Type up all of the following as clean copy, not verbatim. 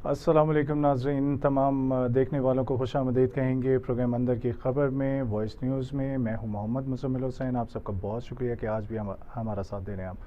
अस्सलाम वालेकुम नाज़रीन, तमाम देखने वालों को खुशामदीद कहेंगे प्रोग्राम अंदर की ख़बर में, वॉइस न्यूज़ में। मैं हूं मोहम्मद मुज़म्मिल हुसैन। आप सबका बहुत शुक्रिया कि आज भी हमारा साथ दे रहे हैं आप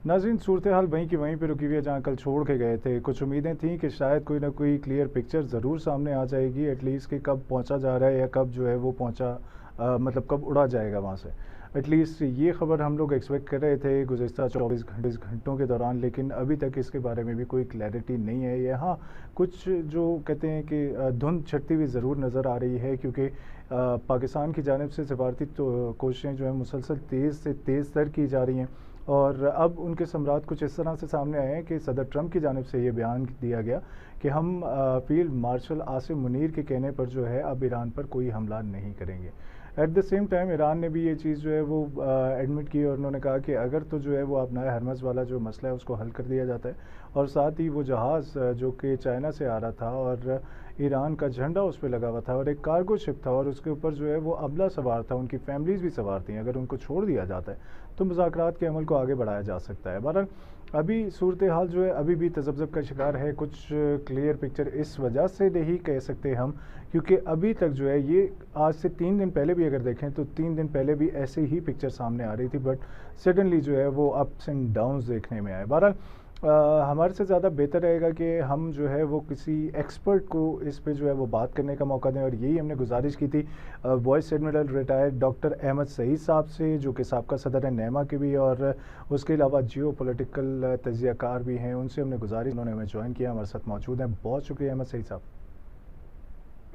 नाज़रीन। सूरत हाल वहीं की वहीं पर रुकी हुई है जहाँ कल छोड़ के गए थे। कुछ उम्मीदें थी कि शायद कोई ना कोई क्लियर पिक्चर ज़रूर सामने आ जाएगी एटलीस्ट कि कब पहुँचा जा रहा है या कब जो है वो पहुँचा, मतलब कब उड़ा जाएगा वहाँ से। एटलीस्ट ये ख़बर हम लोग एक्सपेक्ट कर रहे थे गुज़िस्ता 24 घंटों के दौरान, लेकिन अभी तक इसके बारे में भी कोई क्लैरिटी नहीं है। यहाँ कुछ जो कहते हैं कि धुंध छटती हुई ज़रूर नज़र आ रही है, क्योंकि पाकिस्तान की जानिब से सफारती तो कोशिशें जो है मुसलसल तेज़ से तेज़ तर की जा रही हैं। और अब उनके सम्राट कुछ इस तरह से सामने आए हैं कि सदर ट्रंप की जानिब से ये बयान दिया गया कि हम फील्ड मार्शल आसिम मुनीर के कहने पर जो है अब ईरान पर कोई हमला नहीं करेंगे। At the same time Iran ने भी ये चीज़ जो है वो एडमिट की और उन्होंने कहा कि अगर तो जो है वो अपना हरमज़ वाला जो मसला है उसको हल कर दिया जाता है, और साथ ही वो जहाज़ जो कि चाइना से आ रहा था और ईरान का झंडा उस पर लगा हुआ था और एक कार्गो शिप था और उसके ऊपर जो है वो अमला सवार था, उनकी फैमिलीज़ भी सवार थी, अगर उनको छोड़ दिया जाता है तो मुज़ाकरात के अमल को आगे बढ़ाया जा सकता है। बहरहाल अभी सूरत हाल जो है अभी भी तज़ब्ज़ब का शिकार है। कुछ क्लियर पिक्चर इस वजह से नहीं कह सकते हम, क्योंकि अभी तक जो है ये आज से 3 दिन पहले भी अगर देखें तो 3 दिन पहले भी ऐसे ही पिक्चर सामने आ रही थी, बट सडनली जो है वो अप्स एंड डाउन्स देखने में आए। बहरहाल हमारे से ज़्यादा बेहतर रहेगा कि हम जो है वो किसी एक्सपर्ट को इस पे जो है वो बात करने का मौका दें, और यही हमने गुजारिश की थी vice admiral retired doctor Ahmad Saeed sahab से, जो कि साबका सदर नेमा के भी और उसके अलावा जियो पोलिटिकल तजियाकार भी हैं। उनसे हमने गुजारिश, उन्होंने हमें ज्वाइन किया, हमारे साथ मौजूद हैं। बहुत शुक्रिया अहमद सईद साहब।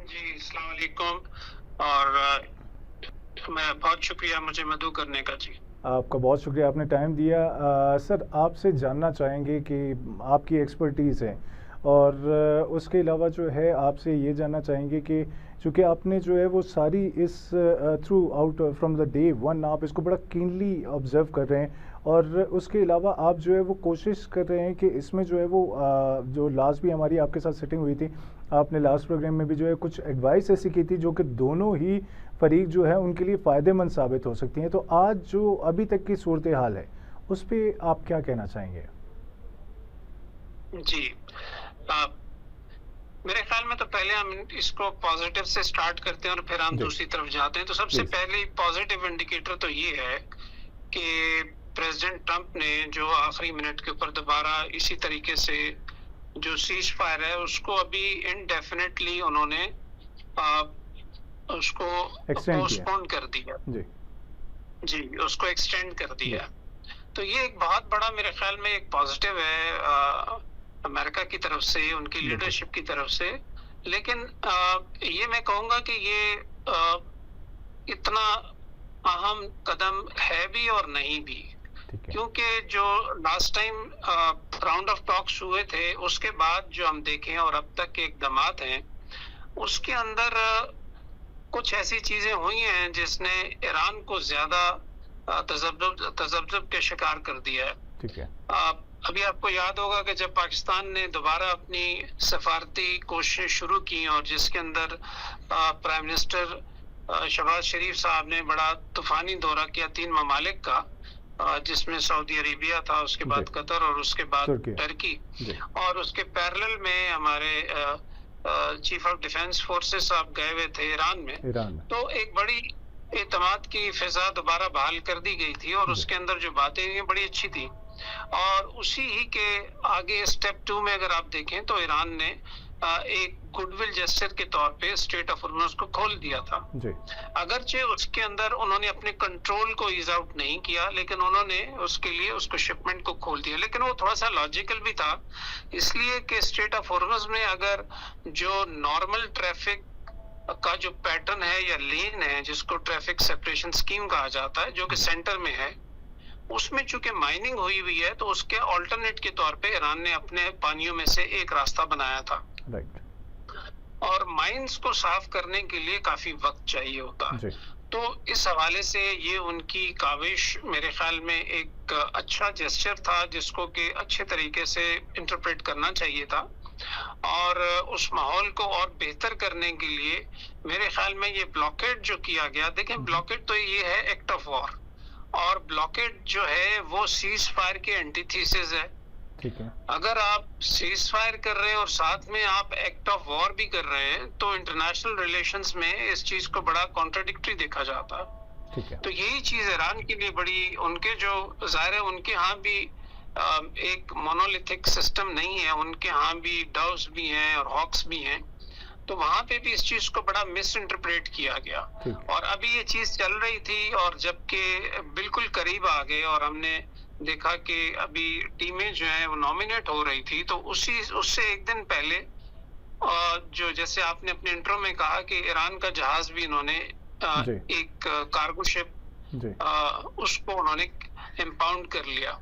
जी अस्सलाम वालेकुम, और मैं बहुत शुक्रिया मुझे मदऊ करने का। जी आपका बहुत शुक्रिया, आपने टाइम दिया। सर आपसे जानना चाहेंगे कि आपकी एक्सपर्टीज़ है, और उसके अलावा जो है आपसे ये जानना चाहेंगे कि चूँकि आपने जो है वो सारी इस through out from the day one आप इसको बड़ा कीनली ऑब्ज़र्व कर रहे हैं, और उसके अलावा आप जो है वो कोशिश कर रहे हैं कि इसमें जो है वो जो लास्ट भी हमारी आपके साथ सेटिंग हुई थी, आपने लास्ट प्रोग्राम में भी जो है कुछ एडवाइस ऐसी की थी जो कि दोनों ही फरीक जो है उनके लिए फ़ायदेमंद साबित हो सकती हैं। तो आज जो अभी तक की सूरत हाल है उस पर आप क्या कहना चाहेंगे? जी मेरे ख्याल में तो पहले हम इसको पॉजिटिव से स्टार्ट करते हैं और फिर हम दूसरी तरफ जाते हैं। तो सबसे पहले पॉजिटिव इंडिकेटर तो ये है कि प्रेसिडेंट ट्रंप ने जो आखिरी मिनट के ऊपर दोबारा इसी तरीके से जो सीज फायर है उसको अभी इनडेफिनेटली उन्होंने उसको पोस्टपोन कर दिया। जी उसको एक्सटेंड कर दिया। तो ये एक बहुत बड़ा मेरे ख्याल में एक पॉजिटिव है अमेरिका की तरफ से, उनकी लीडरशिप की तरफ से। लेकिन ये मैं कहूँगा कि ये इतना अहम कदम है भी और नहीं भी, क्योंकि जो last time round of talks हुए थे उसके बाद जो हम देखें और अब तक के इकदामात हैं उसके अंदर कुछ ऐसी चीजें हुई हैं जिसने ईरान को ज्यादा तजब्जुब के शिकार कर दिया है। ठीक है। अभी आपको याद होगा कि जब पाकिस्तान ने दोबारा अपनी सफारती कोशिशें शुरू की और जिसके अंदर प्राइम मिनिस्टर शहबाज शरीफ साहब ने बड़ा तूफानी दौरा किया 3 ममालिक का, जिसमें सऊदी अरेबिया था, उसके बाद कतर और उसके बाद टर्की, और उसके पैरेलल में हमारे चीफ ऑफ डिफेंस फोर्सेस साहब गए हुए थे ईरान में। तो एक बड़ी एतमाद की फिजा दोबारा बहाल कर दी गई थी और उसके अंदर जो बातें हुई बड़ी अच्छी थी। और उसी ही के आगे स्टेप 2 में अगर आप देखें तो ईरान ने एक गुडविल जेस्चर के तौर पे स्ट्रेट ऑफ हॉर्मुज़ को खोल दिया था। अगरचे उसके अंदर उन्होंने अपने कंट्रोल को ईज आउट नहीं किया, लेकिन उन्होंने उसके लिए उसको शिपमेंट को खोल दिया। लेकिन वो थोड़ा सा लॉजिकल भी था, इसलिए कि स्ट्रेट ऑफ हॉर्मुज़ में अगर जो नॉर्मल ट्रैफिक का जो पैटर्न है या लेन है, जिसको ट्रैफिक सेपरेशन स्कीम कहा जाता है, जो कि सेंटर में है, उसमें चूंकि माइनिंग हुई हुई है तो उसके ऑल्टरनेट के तौर पे ईरान ने अपने पानियों में से एक रास्ता बनाया था। और माइंस को साफ करने के लिए काफी वक्त चाहिए होता है। तो इस हवाले से ये उनकी काविश मेरे ख्याल में एक अच्छा जेस्चर था, जिसको कि अच्छे तरीके से इंटरप्रेट करना चाहिए था। और उस माहौल को और बेहतर करने के लिए मेरे ख्याल में ये ब्लॉकेड जो किया गया, देखें ब्लॉकेड तो ये है एक्ट ऑफ वॉर, और ब्लॉकेड जो है वो सीज फायर के एंटीथीसिस है। ठीक है। अगर आप सीज फायर कर रहे हैं और साथ में आप एक्ट ऑफ वॉर भी कर रहे हैं तो इंटरनेशनल रिलेशंस में इस चीज को बड़ा कॉन्ट्राडिक्टरी देखा जाता है। ठीक है। तो यही चीज ईरान के लिए बड़ी, उनके जो जाहिर है उनके यहाँ भी एक मोनोलिथिक सिस्टम नहीं है, उनके यहाँ भी डव्स भी हैं और हॉक्स भी हैं, तो वहां पे भी इस चीज को बड़ा मिस इंटरप्रेट किया गया। और अभी ये चीज चल रही थी और जबकि बिल्कुल करीब आ गए और हमने देखा कि अभी टीमें जो है वो नॉमिनेट हो रही थी, तो उससे एक दिन पहले जो जैसे आपने अपने इंट्रो में कहा कि ईरान का जहाज भी इन्होंने एक कार्गो शिप उसको उन्होंने इम्पाउंड कर लिया।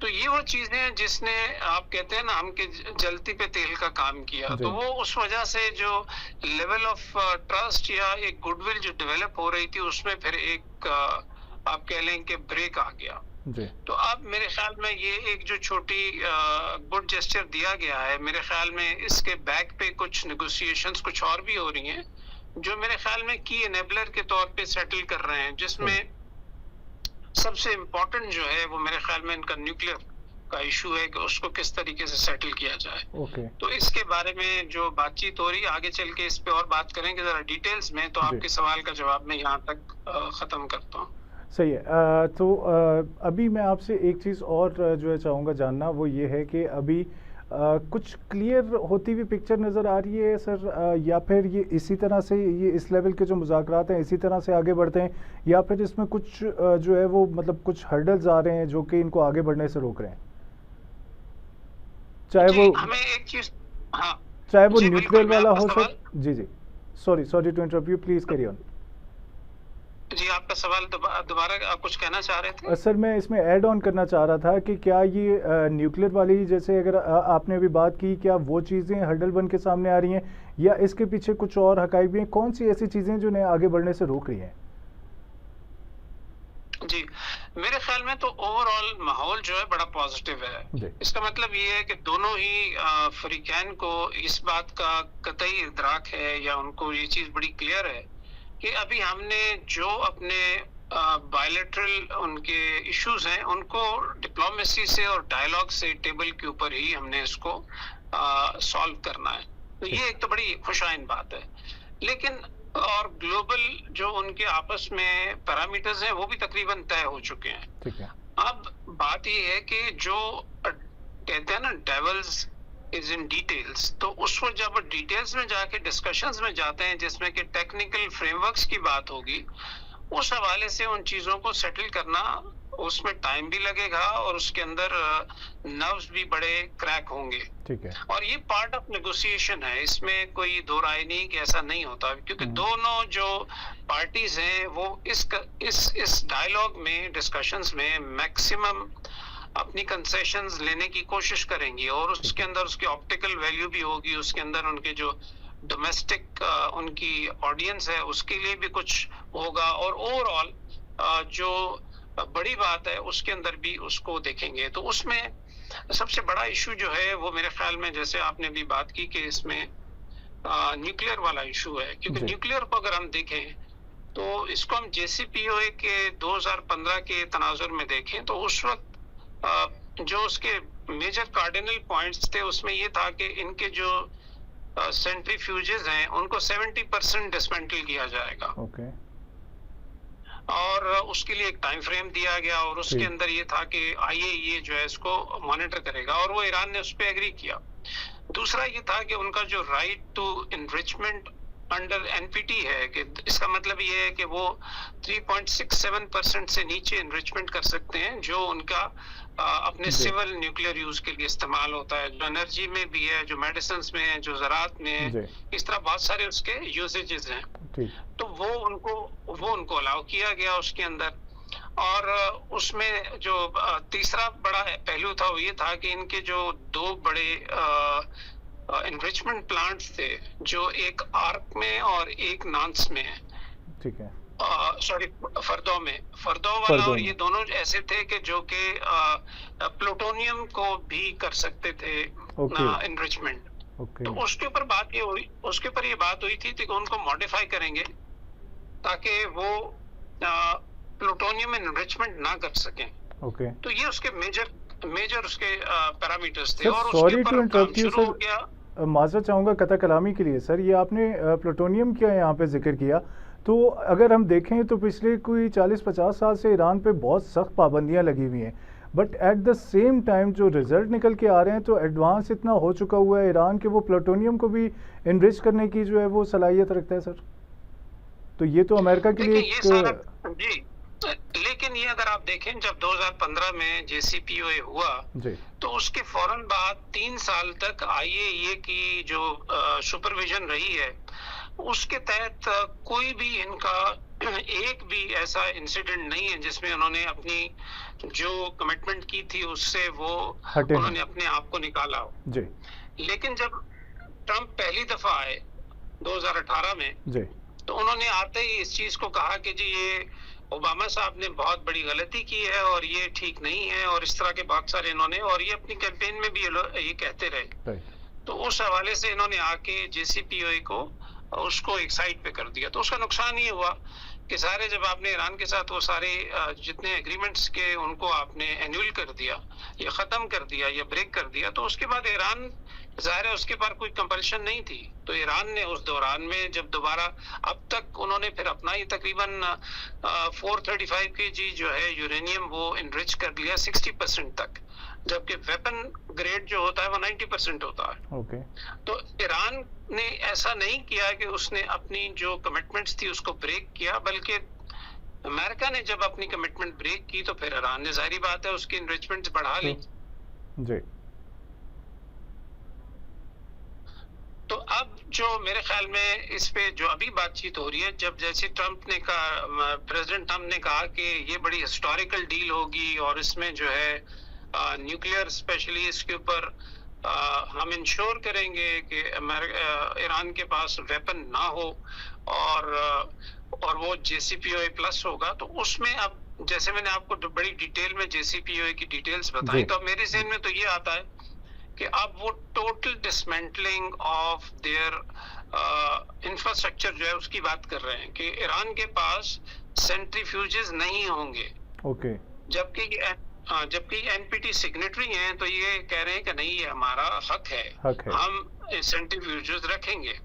तो ये वो चीजें हैं जिसने, आप कहते हैं ना, हम के जलती पे तेल का काम किया। तो वो उस वजह से जो लेवल ऑफ ट्रस्ट या एक गुडविल जो डेवलप हो रही थी उसमें फिर एक आप कह लें कि ब्रेक आ गया। तो अब मेरे ख्याल में ये एक जो छोटी गुड जेस्चर दिया गया है, मेरे ख्याल में इसके बैक पे कुछ नेगोशिएशंस कुछ और भी हो रही हैं जो मेरे ख्याल में की एनेबलर के तौर पे सेटल कर रहे हैं, जिसमें सबसे इम्पोर्टेंट जो है वो मेरे ख्याल में इनका न्यूक्लियर का इशू है कि उसको किस तरीके से सेटल किया जाए। तो इसके बारे में जो बातचीत हो रही है, आगे चल के इस पे और बात करेंगे जरा डिटेल्स में। तो आपके सवाल का जवाब मैं यहाँ तक खत्म करता हूँ। सही है। तो अभी मैं आपसे एक चीज़ और जो है चाहूँगा जानना, वो ये है कि अभी कुछ क्लियर होती हुई पिक्चर नज़र आ रही है सर, या फिर ये इसी तरह से ये इस लेवल के जो मुज़ाकरात हैं इसी तरह से आगे बढ़ते हैं, या फिर इसमें कुछ जो है वो मतलब कुछ हर्डल्स आ रहे हैं जो कि इनको आगे बढ़ने से रोक रहे हैं, चाहे वो हमें एक चीज, हाँ, चाहे वो न्यूक्लियर वाला हो सर। जी sorry to interrupt you, please carry on. जी, आपका सवाल दोबारा आप कुछ कहना चाह रहे थे? सर मैं इसमें ऐड ऑन करना चाह रहा था कि क्या ये न्यूक्लियर वाली, जैसे अगर आपने अभी बात की, क्या वो चीज़ें हर्डल बन के सामने आ रही हैं या इसके पीछे कुछ और हकाइक भी हैं? कौन सी ऐसी चीज़ें जो इन्हें आगे बढ़ने से रोक रही हैं? जी, मेरे ख्याल में तो ओवरऑल माहौल जो है बड़ा पॉजिटिव है। इसका मतलब ये है कि दोनों ही फरीकैन को इस बात का कतई इदराक है या उनको ये चीज़ बड़ी क्लियर है कि अभी हमने जो अपने बायलैटरल उनके इश्यूज हैं उनको डिप्लोमेसी से और डायलॉग से टेबल के ऊपर ही हमने इसको सॉल्व करना है। तो ये एक तो बड़ी खुशाइन बात है। लेकिन और ग्लोबल जो उनके आपस में पैरामीटर्स हैं वो भी तकरीबन तय हो चुके हैं। ठीक है। अब बात ये है कि जो कहते हैं ना डेविल्स इज इन डिटेल्स, तो उस वक्त जब डिटेल्स में जाके डिस्कशंस में जाते हैं जिसमें कि टेक्निकल फ्रेमवर्क्स की बात होगी, उस हवाले से उन चीजों को सेटल करना, उसमें टाइम भी लगेगा और उसके अंदर नर्व्स भी बड़े क्रैक होंगे। ठीक है। और ये पार्ट ऑफ नेगोशिएशन है, इसमें कोई दो राय नहीं कि ऐसा नहीं होता, क्योंकि दोनों जो पार्टीज हैं वो इस डायलॉग में, डिस्कशंस में मैक्सिमम अपनी कंसेशंस लेने की कोशिश करेंगी और उसके अंदर उसकी ऑप्टिकल वैल्यू भी होगी, उसके अंदर उनके जो डोमेस्टिक उनकी ऑडियंस है उसके लिए भी कुछ होगा, और ओवरऑल जो बड़ी बात है उसके अंदर भी उसको देखेंगे। तो उसमें सबसे बड़ा इशू जो है वो मेरे ख्याल में, जैसे आपने भी बात की कि इसमें न्यूक्लियर वाला इशू है, क्योंकि न्यूक्लियर को अगर हम देखें तो इसको हम JCPOA के 2015 के तनाजुर में देखें तो उस वक्त जो उसके मेजर कार्डिनल पॉइंट्स थे उसमें ये था कि इनके जो सेंट्रीफ्यूजेस हैं उनको 70% डिसमेंटल किया जाएगा। और उसके लिए एक टाइम फ्रेम दिया गया और उसके अंदर ये था कि IAEA जो है इसको मॉनिटर करेगा, और वो ईरान ने उस पर एग्री किया। दूसरा ये था कि उनका जो right to enrichment under NPT है, कि इसका मतलब ये है कि वो 3.67% से नीचे इनरिचमेंट कर सकते हैं जो उनका अपने सिविल न्यूक्लियर यूज के लिए इस्तेमाल होता है, जो एनर्जी में भी है, जो मेडिसिन में है, जो ज़राअत में है, इस तरह बहुत सारे उसके यूसेजेस हैं। तो वो उनको अलाउ किया गया उसके अंदर। और उसमें जो तीसरा बड़ा पहलू था वो ये था कि इनके जो दो बड़े एनरिचमेंट प्लांट्स थे, जो एक आर्क में और एक नांस में है, ठीक है, सॉरी फर्दो वाला, और ये दोनों ऐसे थे कि जो कि प्लूटोनियम को भी कर सकते थे एनरिचमेंट। तो उसके ऊपर ये बात हुई थी कि उनको मॉडिफाई करेंगे ताकि वो प्लूटोनियम एनरिचमेंट ना कर सकें। तो ये उसके मेजर मेजर उसके पैरामीटर्स थे सर और उसके सॉरी ऊपर टू अब काम इंटरप्ट यू शुरू हो सर, गया। माजरत चाहूँगा कता कलामी के लिए सर। ये आपने प्लूटोनियम का यहाँ पे जिक्र किया, तो अगर हम देखें तो पिछले कोई 40-50 साल से ईरान पे बहुत सख्त पाबंदियाँ लगी हुई हैं, but at the same time जो रिजल्ट निकल के आ रहे हैं तो एडवांस इतना हो चुका हुआ है ईरान के वो प्लूटोनियम को भी इनरिच करने की जो है वो सलाहियत रखता है सर। तो ये तो अमेरिका के लिए देखिए ये सारा एक जी, लेकिन ये अगर आप देखें जब 2015 में JCPOA हुआ जी तो उसके फौरन बाद 3 साल तक IAEA की जो सुपरविजन रही है उसके तहत कोई भी इनका एक भी ऐसा इंसिडेंट नहीं है जिसमें उन्होंने अपनी जो कमिटमेंट की थी उससे वो हटे हैं उन्होंने अपने आप को निकाला हो। जी लेकिन जब ट्रंप पहली दफा आए 2018 में जी तो उन्होंने आते ही इस चीज को कहा कि जी ये ओबामा साहब ने बहुत बड़ी गलती की है और ये ठीक नहीं है और इस तरह के बहुत सारे इन्होंने, और ये अपनी कैंपेन में भी ये कहते रहे। राइट तो उस हवाले से इन्होंने आके JCPOA को उसको एक साइड पे कर दिया। तो उसका नुकसान ये हुआ कि सारे जब आपने ईरान के साथ वो सारे जितने एग्रीमेंट्स के उनको आपने एन्यूल कर दिया या खत्म कर दिया या ब्रेक कर दिया, तो उसके बाद ईरान जाहिर है उसके पास कोई कंपल्शन नहीं थी। तो ईरान ने उस दौरान में जब दोबारा अब तक उन्होंने फिर अपना ही तकरीबन 435 kg जो है यूरेनियम वो इनरिच कर लिया 60% तक, जबकि वेपन ग्रेड जो होता है वो 90% होता है। ओके तो ईरान ने ऐसा नहीं किया कि उसने अपनी जो कमिटमेंट्स थी उसको ब्रेक किया, बल्कि अमेरिका ने जब अपनी कमिटमेंट ब्रेक की तो फिर ईरान ने जाहिर बात है उसकी इनरिचमेंट्स बढ़ा ली। जी तो अब जो मेरे ख्याल में इस पे जो अभी बातचीत हो रही है, जब जैसे ट्रंप ने कहा, प्रेसिडेंट ट्रंप ने कहा कि ये बड़ी हिस्टोरिकल डील होगी और इसमें जो है न्यूक्लियर स्पेशली इसके ऊपर हम इंश्योर करेंगे कि ईरान के पास वेपन ना हो और वो JCPOA प्लस होगा। तो उसमें अब जैसे मैंने आपको बड़ी डिटेल में JCPOA की डिटेल्स बताई, तो अब मेरे ज़हन में तो ये आता है कि अब वो total dismantling of their infrastructure जो है उसकी बात कर रहे हैं कि ईरान के पास सेंट्रीफ्यूजेस नहीं होंगे। ओके जबकि NPT सिग्नेटरी हैं तो ये कह रहे हैं कि नहीं ये हमारा हक है, हम सेंट्रीफ्यूजेस रखेंगे।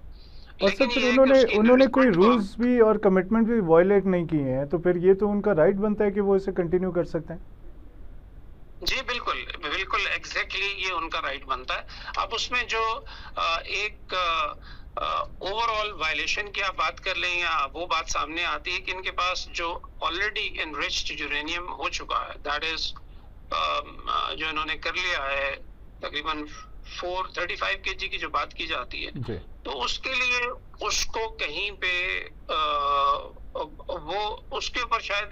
और सर फिर उन्होंने कोई रूल्स भी और कमिटमेंट भी वायलेट नहीं किए हैं, तो फिर ये तो उनका राइट बनता है कि वो इसे कंटिन्यू कर सकते हैं। जी बिल्कुल बिल्कुल एग्जैक्टली ये उनका राइट बनता है। अब उसमें जो एक ओवरऑल वायलेशन की आप बात कर लें या वो बात सामने आती है कि इनके पास जो ऑलरेडी एनरिच्ड यूरेनियम हो चुका है, दैट इज जो इन्होंने कर लिया है तकरीबन 435 kg की जो बात की जाती है जी तो उसके लिए उसको कहीं पे वो उसके ऊपर शायद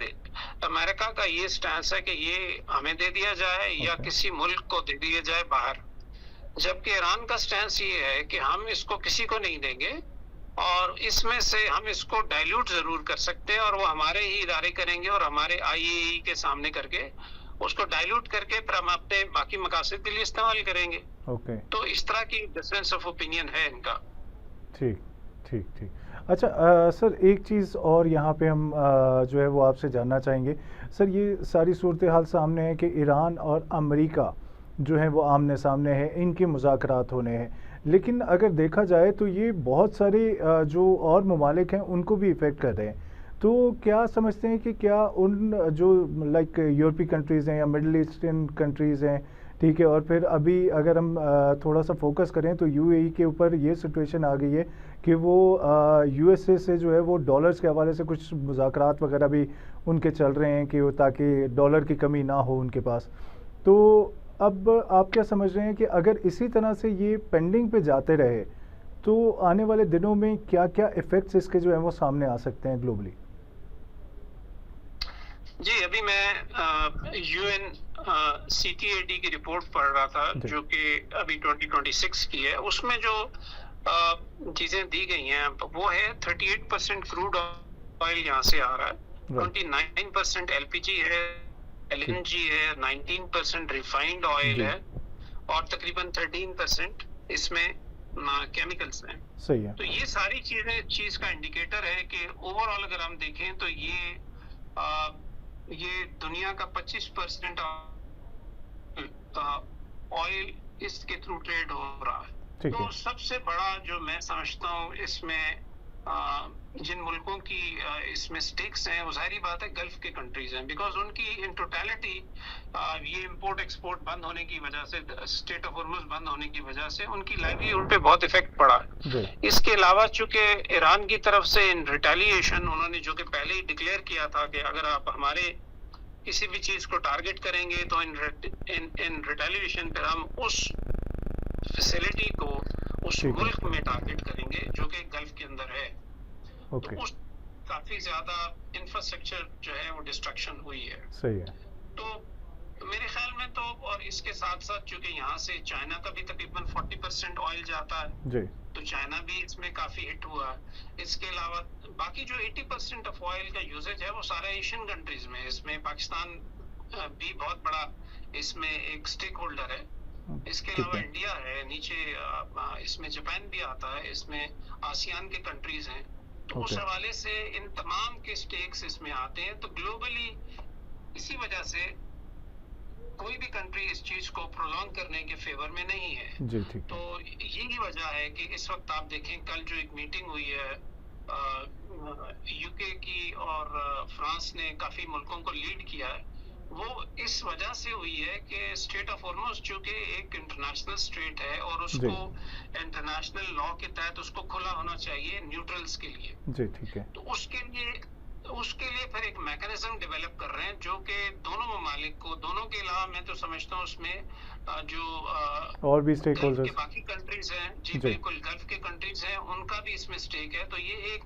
अमेरिका का ये स्टैंस है कि ये हमें दे दिया जाए या किसी मुल्क को दे दिया जाए बाहर, जबकि ईरान का स्टैंस ये है कि हम इसको किसी को नहीं देंगे और इसमें से हम इसको डाइल्यूट जरूर कर सकते हैं और वो हमारे ही इदारे करेंगे और हमारे IAEA के सामने करके उसको डाइल्यूट करके फिर हम अपने बाकी मकासद के लिए इस्तेमाल करेंगे। ओके तो इस तरह की डिफरेंस ऑफ ओपिनियन है इनका। ठीक ठीक ठीक। अच्छा सर एक चीज़ और यहाँ पे हम जो है वो आपसे जानना चाहेंगे सर, ये सारी सूरत हाल सामने है कि ईरान और अमेरिका जो है वो आमने सामने है, इनके मुज़ाकरात होने हैं, लेकिन अगर देखा जाए तो ये बहुत सारे जो और ममालिक हैं उनको भी इफ़ेक्ट कर रहे हैं। तो क्या समझते हैं कि क्या उन जो लाइक यूरोपीय कंट्रीज़ हैं या मिडल ईस्टर्न कंट्रीज़ हैं, ठीक है, और फिर अभी अगर हम थोड़ा सा फोकस करें तो UAE के ऊपर ये सिचुएशन आ गई है कि वो USA से जो है वो डॉलर्स के हवाले से कुछ मुज़ाकरात वगैरह भी उनके चल रहे हैं कि ताकि डॉलर की कमी ना हो उनके पास। तो अब आप क्या समझ रहे हैं कि अगर इसी तरह से ये पेंडिंग पे जाते रहे तो आने वाले दिनों में क्या क्या इफ़ेक्ट्स इसके जो है वो सामने आ सकते हैं ग्लोबली? जी अभी मैं UN CTAD की रिपोर्ट पढ़ रहा था जो कि अभी 2026 की है, उसमें जो चीजें दी गई हैं वो है 38% क्रूड ऑयल यहाँ से आ रहा है, 29% LPG है, LNG है, 19% रिफाइंड ऑयल है और तकरीबन 13% इसमें केमिकल्स हैं। सही है। तो ये सारी चीज का इंडिकेटर है कि ओवरऑल अगर हम देखें तो ये दुनिया का 25% ऑयल इसके थ्रू ट्रेड हो रहा है। ठीक तो है। सबसे बड़ा जो मैं समझता हूँ इसमें जिन मुल्कों की इसमें स्टेक्स हैं, वो जाहिर बात है गल्फ के कंट्रीज हैं, बिकॉज उनकी इन टोटलिटी ये इंपोर्ट एक्सपोर्ट बंद होने की वजह से, स्टेट ऑफ हॉर्मुज बंद होने की वजह से उनकी लाइवलीहुड पे बहुत इफेक्ट पड़ा जी। इसके अलावा चूंकि ईरान की तरफ से इन रिटेलिएशन उन्होंने जो कि पहले ही डिक्लेयर किया था कि अगर आप हमारे किसी भी चीज को टारगेट करेंगे तो इन रिटेलिएशन पर हम उस फैसिलिटी को उस मुल्क में टारगेट करेंगे जो कि गल्फ के अंदर है। ओके। तो उस काफी ज्यादा इंफ्रास्ट्रक्चर जो है वो डिस्ट्रक्शन हुई है। सही है। तो मेरे ख्याल में तो, और इसके साथ साथ चूंकि यहाँ से चाइना का भी तकरीबन 40% ऑयल जाता है जी। तो चाइना भी इसमें काफी हिट हुआ। इसके अलावा बाकी जो 80% ऑफ ऑयल का यूजेज है वो सारा एशियन कंट्रीज में, इसमें पाकिस्तान भी बहुत बड़ा इसमें एक स्टेक होल्डर है। इसके अलावा इंडिया है नीचे, इसमें जापान भी आता है, इसमें आसियान के कंट्रीज हैं। तो उस हवाले से इन तमाम के स्टेक्स इसमें आते हैं। तो ग्लोबली इसी वजह से कोई भी कंट्री इस चीज को प्रोलॉन्ग करने के फेवर में नहीं है। जी ठीक। तो यही वजह है कि इस वक्त आप देखें कल जो एक मीटिंग हुई है यूके की और फ्रांस ने काफी मुल्कों को लीड किया है, वो इस वजह से हुई है कि स्टेट ऑफ हॉर्मुज चूंकि एक इंटरनेशनल स्टेट है और उसको इंटरनेशनल लॉ के तहत उसको खुला होना चाहिए न्यूट्रल्स के लिए। जी ठीक है। तो उसके लिए फिर एक मैकेनिज्म डेवलप कर रहे हैं जो कि दोनों ममालिक को, दोनों के अलावा मैं तो समझता हूँ उसमें जो और भी स्टेक होल्डर्स के बाकी कंट्रीज हैं, जी बिल्कुल गल्फ के कंट्रीज हैं, उनका भी इसमें स्टेक है। तो ये एक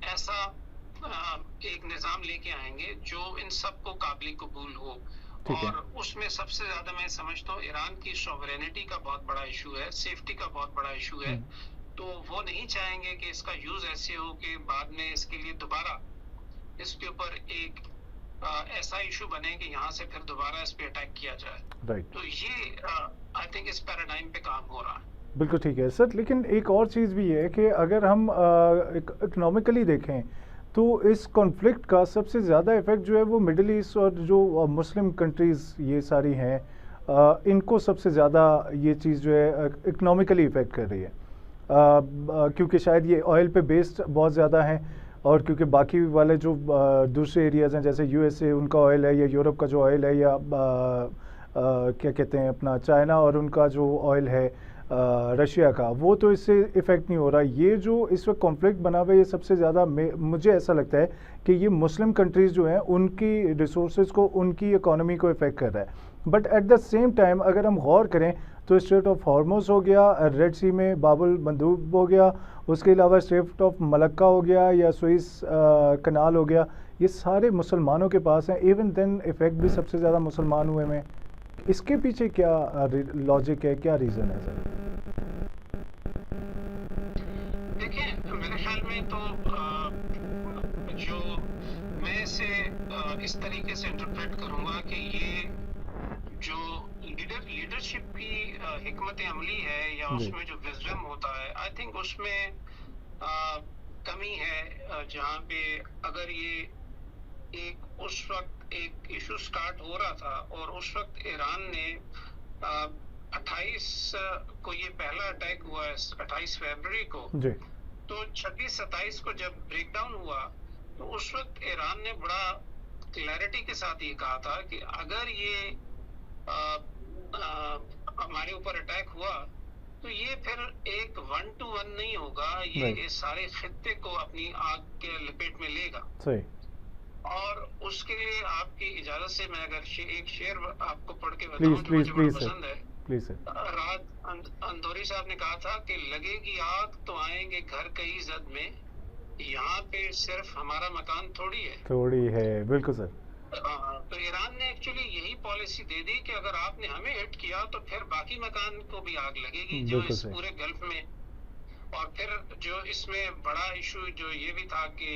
ऐसा एक निजाम लेके आएंगे जो इन सबको काबिल कबूल हो। और उसमें सबसे ज्यादा मैं समझता हूँ ईरान की सॉवरेनिटी का बहुत बड़ा इशू है, सेफ्टी का बहुत बड़ा इशू है। तो वो नहीं चाहेंगे कि इसका यूज ऐसे हो कि बाद में इसके लिए दोबारा इसके ऊपर एक ऐसा इशू बने कि यहाँ से फिर दोबारा इस पे अटैक किया जाए। राइट। तो ये आई थिंक इस पैराडाइम पे काम हो रहा है। बिल्कुल ठीक है सर, लेकिन एक और चीज़ भी है कि अगर हम इकोनॉमिकली देखें तो इस कॉन्फ्लिक्ट का सबसे ज़्यादा इफेक्ट जो है वो मिडिल ईस्ट और जो मुस्लिम कंट्रीज़ ये सारी हैं, इनको सबसे ज़्यादा ये चीज़ जो है इकोनॉमिकली इफेक्ट कर रही है, क्योंकि शायद ये ऑयल पे बेस्ड बहुत ज़्यादा हैं, और क्योंकि बाकी वाले जो दूसरे एरियाज़ हैं जैसे यूएसए उनका ऑयल है, या यूरोप का जो ऑयल है, या क्या कहते हैं अपना चाइना और उनका जो ऑयल है रशिया का, वो तो इससे इफ़ेक्ट नहीं हो रहा। ये जो इस वक्त कॉन्फ्लिक्ट बना हुआ है ये सबसे ज़्यादा मुझे ऐसा लगता है कि ये मुस्लिम कंट्रीज़ जो हैं उनकी रिसोर्सेज को, उनकी इकोनॉमी को इफ़ेक्ट कर रहा है। But at the same time अगर हम गौर करें तो स्ट्रेट ऑफ हॉर्मुज हो गया, रेड सी में बाबुल मंदूब हो गया, उसके अलावा स्ट्रेट ऑफ मलक्का हो गया या सुइस कनाल हो गया, ये सारे मुसलमानों के पास हैं। इवन देन इफ़ेक्ट भी सबसे ज़्यादा मुसलमान हुए में। इसके पीछे क्या लॉजिक है, क्या रीज़न है सर? देखिए मेरे ख्याल में तो जो मैं इसे इस तरीके से इंटरप्रेट करूंगा कि ये जो लीडरशिप की हिकमत अमली है या उसमें जो विजडम होता है, आई थिंक उसमें कमी है। जहाँ पे अगर ये एक उस वक्त एक इशू स्टार्ट हो रहा था और उस वक्त ईरान ने 28 को ये पहला अटैक हुआ है, 28 फरवरी को, तो 26-27 को जब ब्रेकडाउन हुआ तो उस वक्त ईरान ने बड़ा क्लैरिटी के साथ ये कहा था कि अगर ये हमारे ऊपर अटैक हुआ तो ये फिर एक 1-to-1 नहीं होगा, ये सारे खित्ते को अपनी आग के लपेट में लेगा। सही। और उसके लिए आपकी इजाजत से मैं अगर एक शेर आपको पढ़ के बताऊं जो मुझे बड़ा पसंद है। प्लीज। राज अंदौरी साहब ने कहा था कि लगेगी आग तो आएंगे घर कई जद में, यहाँ पे सिर्फ हमारा मकान थोड़ी है। बिल्कुल सर। तो ईरान ने एक्चुअली यही पॉलिसी दे दी कि अगर आपने हमें हिट किया तो फिर बाकी मकान को भी आग लगेगी जो इस पूरे गल्फ में। और फिर जो इसमें बड़ा इशू जो ये भी था कि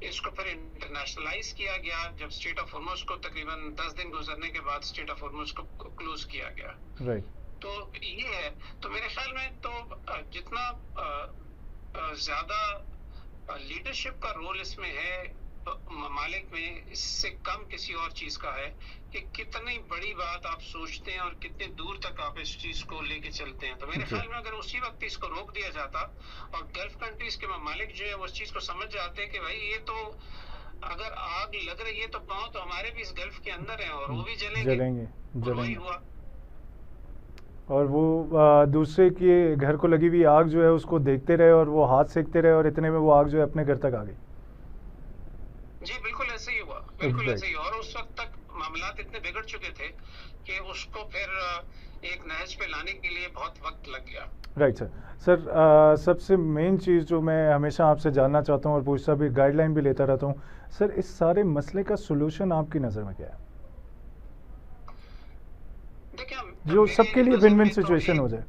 इसको फिर इंटरनेशनलाइज किया गया जब स्टेट ऑफ हॉर्मुज को तकरीबन 10 दिन गुजरने के बाद स्टेट ऑफ हॉर्मुज को क्लोज किया गया। राइट। तो ये है। तो मेरे ख्याल में तो जितना ज्यादा लीडरशिप का रोल इसमें है ममालिक में इससे कम किसी और चीज का है कि कितनी बड़ी बात आप सोचते हैं और कितने दूर तक आप इस चीज को लेके चलते हैं। तो मेरे जी ख्याल में अगर उसी वक्त इसको रोक दिया जाता और गल्फ कंट्रीज के ममालिक जो है वो इस चीज को समझ जाते हैं कि भाई ये तो अगर आग लग रही है तो पाँव तो हमारे भी इस गल्फ के अंदर हैं और वो भी जलेंगे, जलेंगे और वही जलेंगे। हुआ। और वो दूसरे के घर को लगी हुई आग जो है उसको देखते रहे और वो हाथ सेकते रहे और इतने में वो आग जो है अपने घर तक आ गई। जी बिल्कुल ऐसे ही हुआ, बिल्कुल ऐसे राइट ही हुआ। और उस वक्त तक मामलात इतने बिगड़ चुके थे कि उसको फिर एक नहज पे लाने के लिए बहुत वक्त लग गया। Right sir. सर सबसे मेन चीज़ जो मैं हमेशा आपसे जानना चाहता हूँ और पूछता भी गाइडलाइन भी लेता रहता हूँ, सर इस सारे मसले का सोल्यूशन आपकी नज़र में क्या है देखिए जो मेरी सबके लिए नजर विन विन में तो सिचुएशन हो एक, जाए?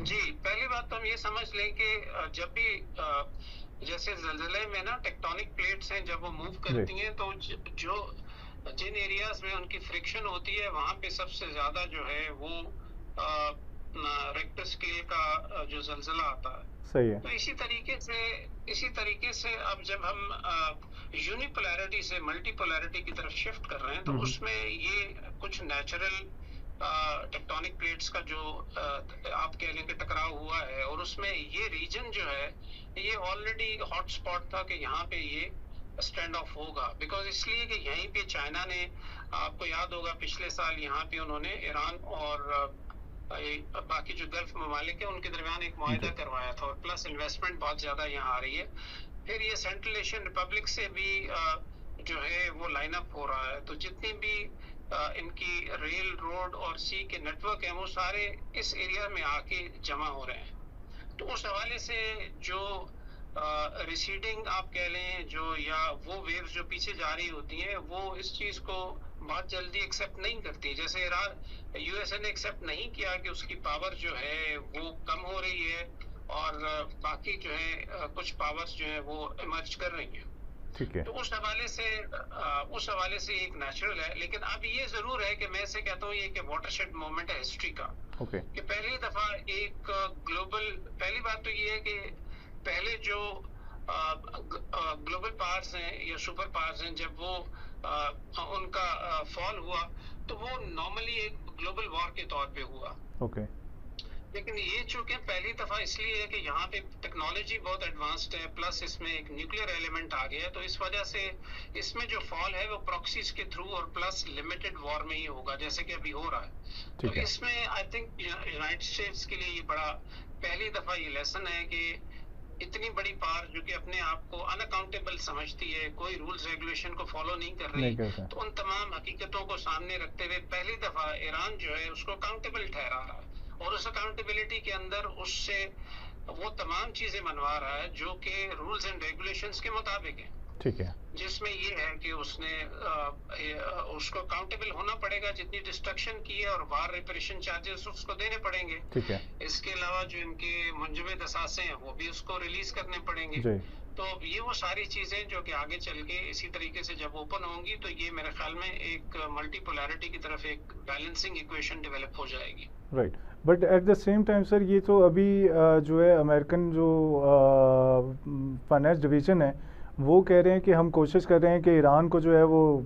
जी पहली बात तो हम ये समझ लें कि जब भी जैसे जलजले में ना टेक्टोनिक प्लेट्स हैं, जब वो मूव जी करती हैं तो जो जिन एरियाज में उनकी फ्रिक्शन होती है वहां पे सबसे ज्यादा जो है वो रेक्टर स्केल का जो जलजला आता है। सही है। तो इसी तरीके से अब जब हम यूनिपोलैरिटी से मल्टीपोलैरिटी की तरफ शिफ्ट कर रहे हैं तो उसमें ये कुछ नेचुरल टेक्टोनिक प्लेट्स का जो आप कह लें कि टकराव हुआ है, और उसमें ये रीजन जो है ये ऑलरेडी हॉटस्पॉट था कि यहाँ पे ये स्टैंड ऑफ होगा। बिकॉज इसलिए कि यहीं पे चाइना ने, आपको याद होगा पिछले साल यहाँ पे उन्होंने ईरान और बाकी जो गल्फ ममालिक है उनके दरमियान एक मुआहिदा जी करवाया था, और प्लस इन्वेस्टमेंट बहुत ज्यादा यहाँ आ रही है। फिर ये सेंट्रल एशियन रिपब्लिक से भी जो है वो लाइन अप हो रहा है। तो जितनी भी इनकी रेल, रोड और सी के नेटवर्क हैं वो सारे इस एरिया में आके जमा हो रहे हैं। तो उस हवाले से जो रिसीडिंग आप कह लें जो, या वो वेव्स जो पीछे जा रही होती हैं वो इस चीज को बहुत जल्दी एक्सेप्ट नहीं करती। जैसे ईरान, यूएसए ने एक्सेप्ट नहीं किया कि उसकी पावर जो है वो कम हो रही है और बाकी जो है कुछ पावर्स जो है वो इमर्ज कर रही हैं। ठीक है। तो उस हवाले से एक नेचुरल है। लेकिन अब ये जरूर है कि मैं इसे कहता हूँ ये कि वाटरशेड मोमेंट है हिस्ट्री का, ओके कि पहली दफा एक ग्लोबल, पहली बात तो ये है कि पहले जो ग्लोबल पावर्स हैं या सुपर पावर्स हैं, जब वो उनका फॉल हुआ तो वो नॉर्मली एक ग्लोबल वॉर के तौर पे हुआ। ओके लेकिन ये चूंकि पहली दफा इसलिए है कि यहाँ पे टेक्नोलॉजी बहुत एडवांस्ड है, प्लस इसमें एक न्यूक्लियर एलिमेंट आ गया है, तो इस वजह से इसमें जो फॉल है वो प्रॉक्सीज के थ्रू और प्लस लिमिटेड वॉर में ही होगा, जैसे कि अभी हो रहा है। तो इसमें आई थिंक यूनाइटेड स्टेट्स के लिए ये बड़ा पहली दफा ये लेसन है कि इतनी बड़ी पावर जो कि अपने आप को अनअकाउंटेबल समझती है, कोई रूल्स रेगुलेशन को फॉलो नहीं कर रही, तो उन तमाम हकीकतों को सामने रखते हुए पहली दफा ईरान जो है उसको अकाउंटेबल ठहरा रहा है, और उस अकाउंटेबिलिटी के अंदर उससे वो तमाम चीजें मनवा रहा है जो कि रूल्स एंड रेगुलेशंस के मुताबिक है। ठीक है। जिसमें ये है कि उसने उसको अकाउंटेबल होना पड़ेगा जितनी डिस्ट्रक्शन की है, और वार रिपेरेशन चार्जेस उसको देने पड़ेंगे। ठीक है। इसके अलावा जो इनके मुंजमद असासे हैं वो भी उसको रिलीज करने पड़ेंगे। तो ये वो सारी चीजें जो कि आगे चल के इसी तरीके से जब ओपन होंगी तो ये मेरे ख्याल में एक मल्टीपोलैरिटी की तरफ एक बैलेंसिंग इक्वेशन डेवलप हो जाएगी। Right, but at the same time sir ये तो अभी जो है अमेरिकन जो फाइनेंस डिवीजन है वो कह रहे हैं कि हम कोशिश कर रहे हैं कि ईरान को जो है वो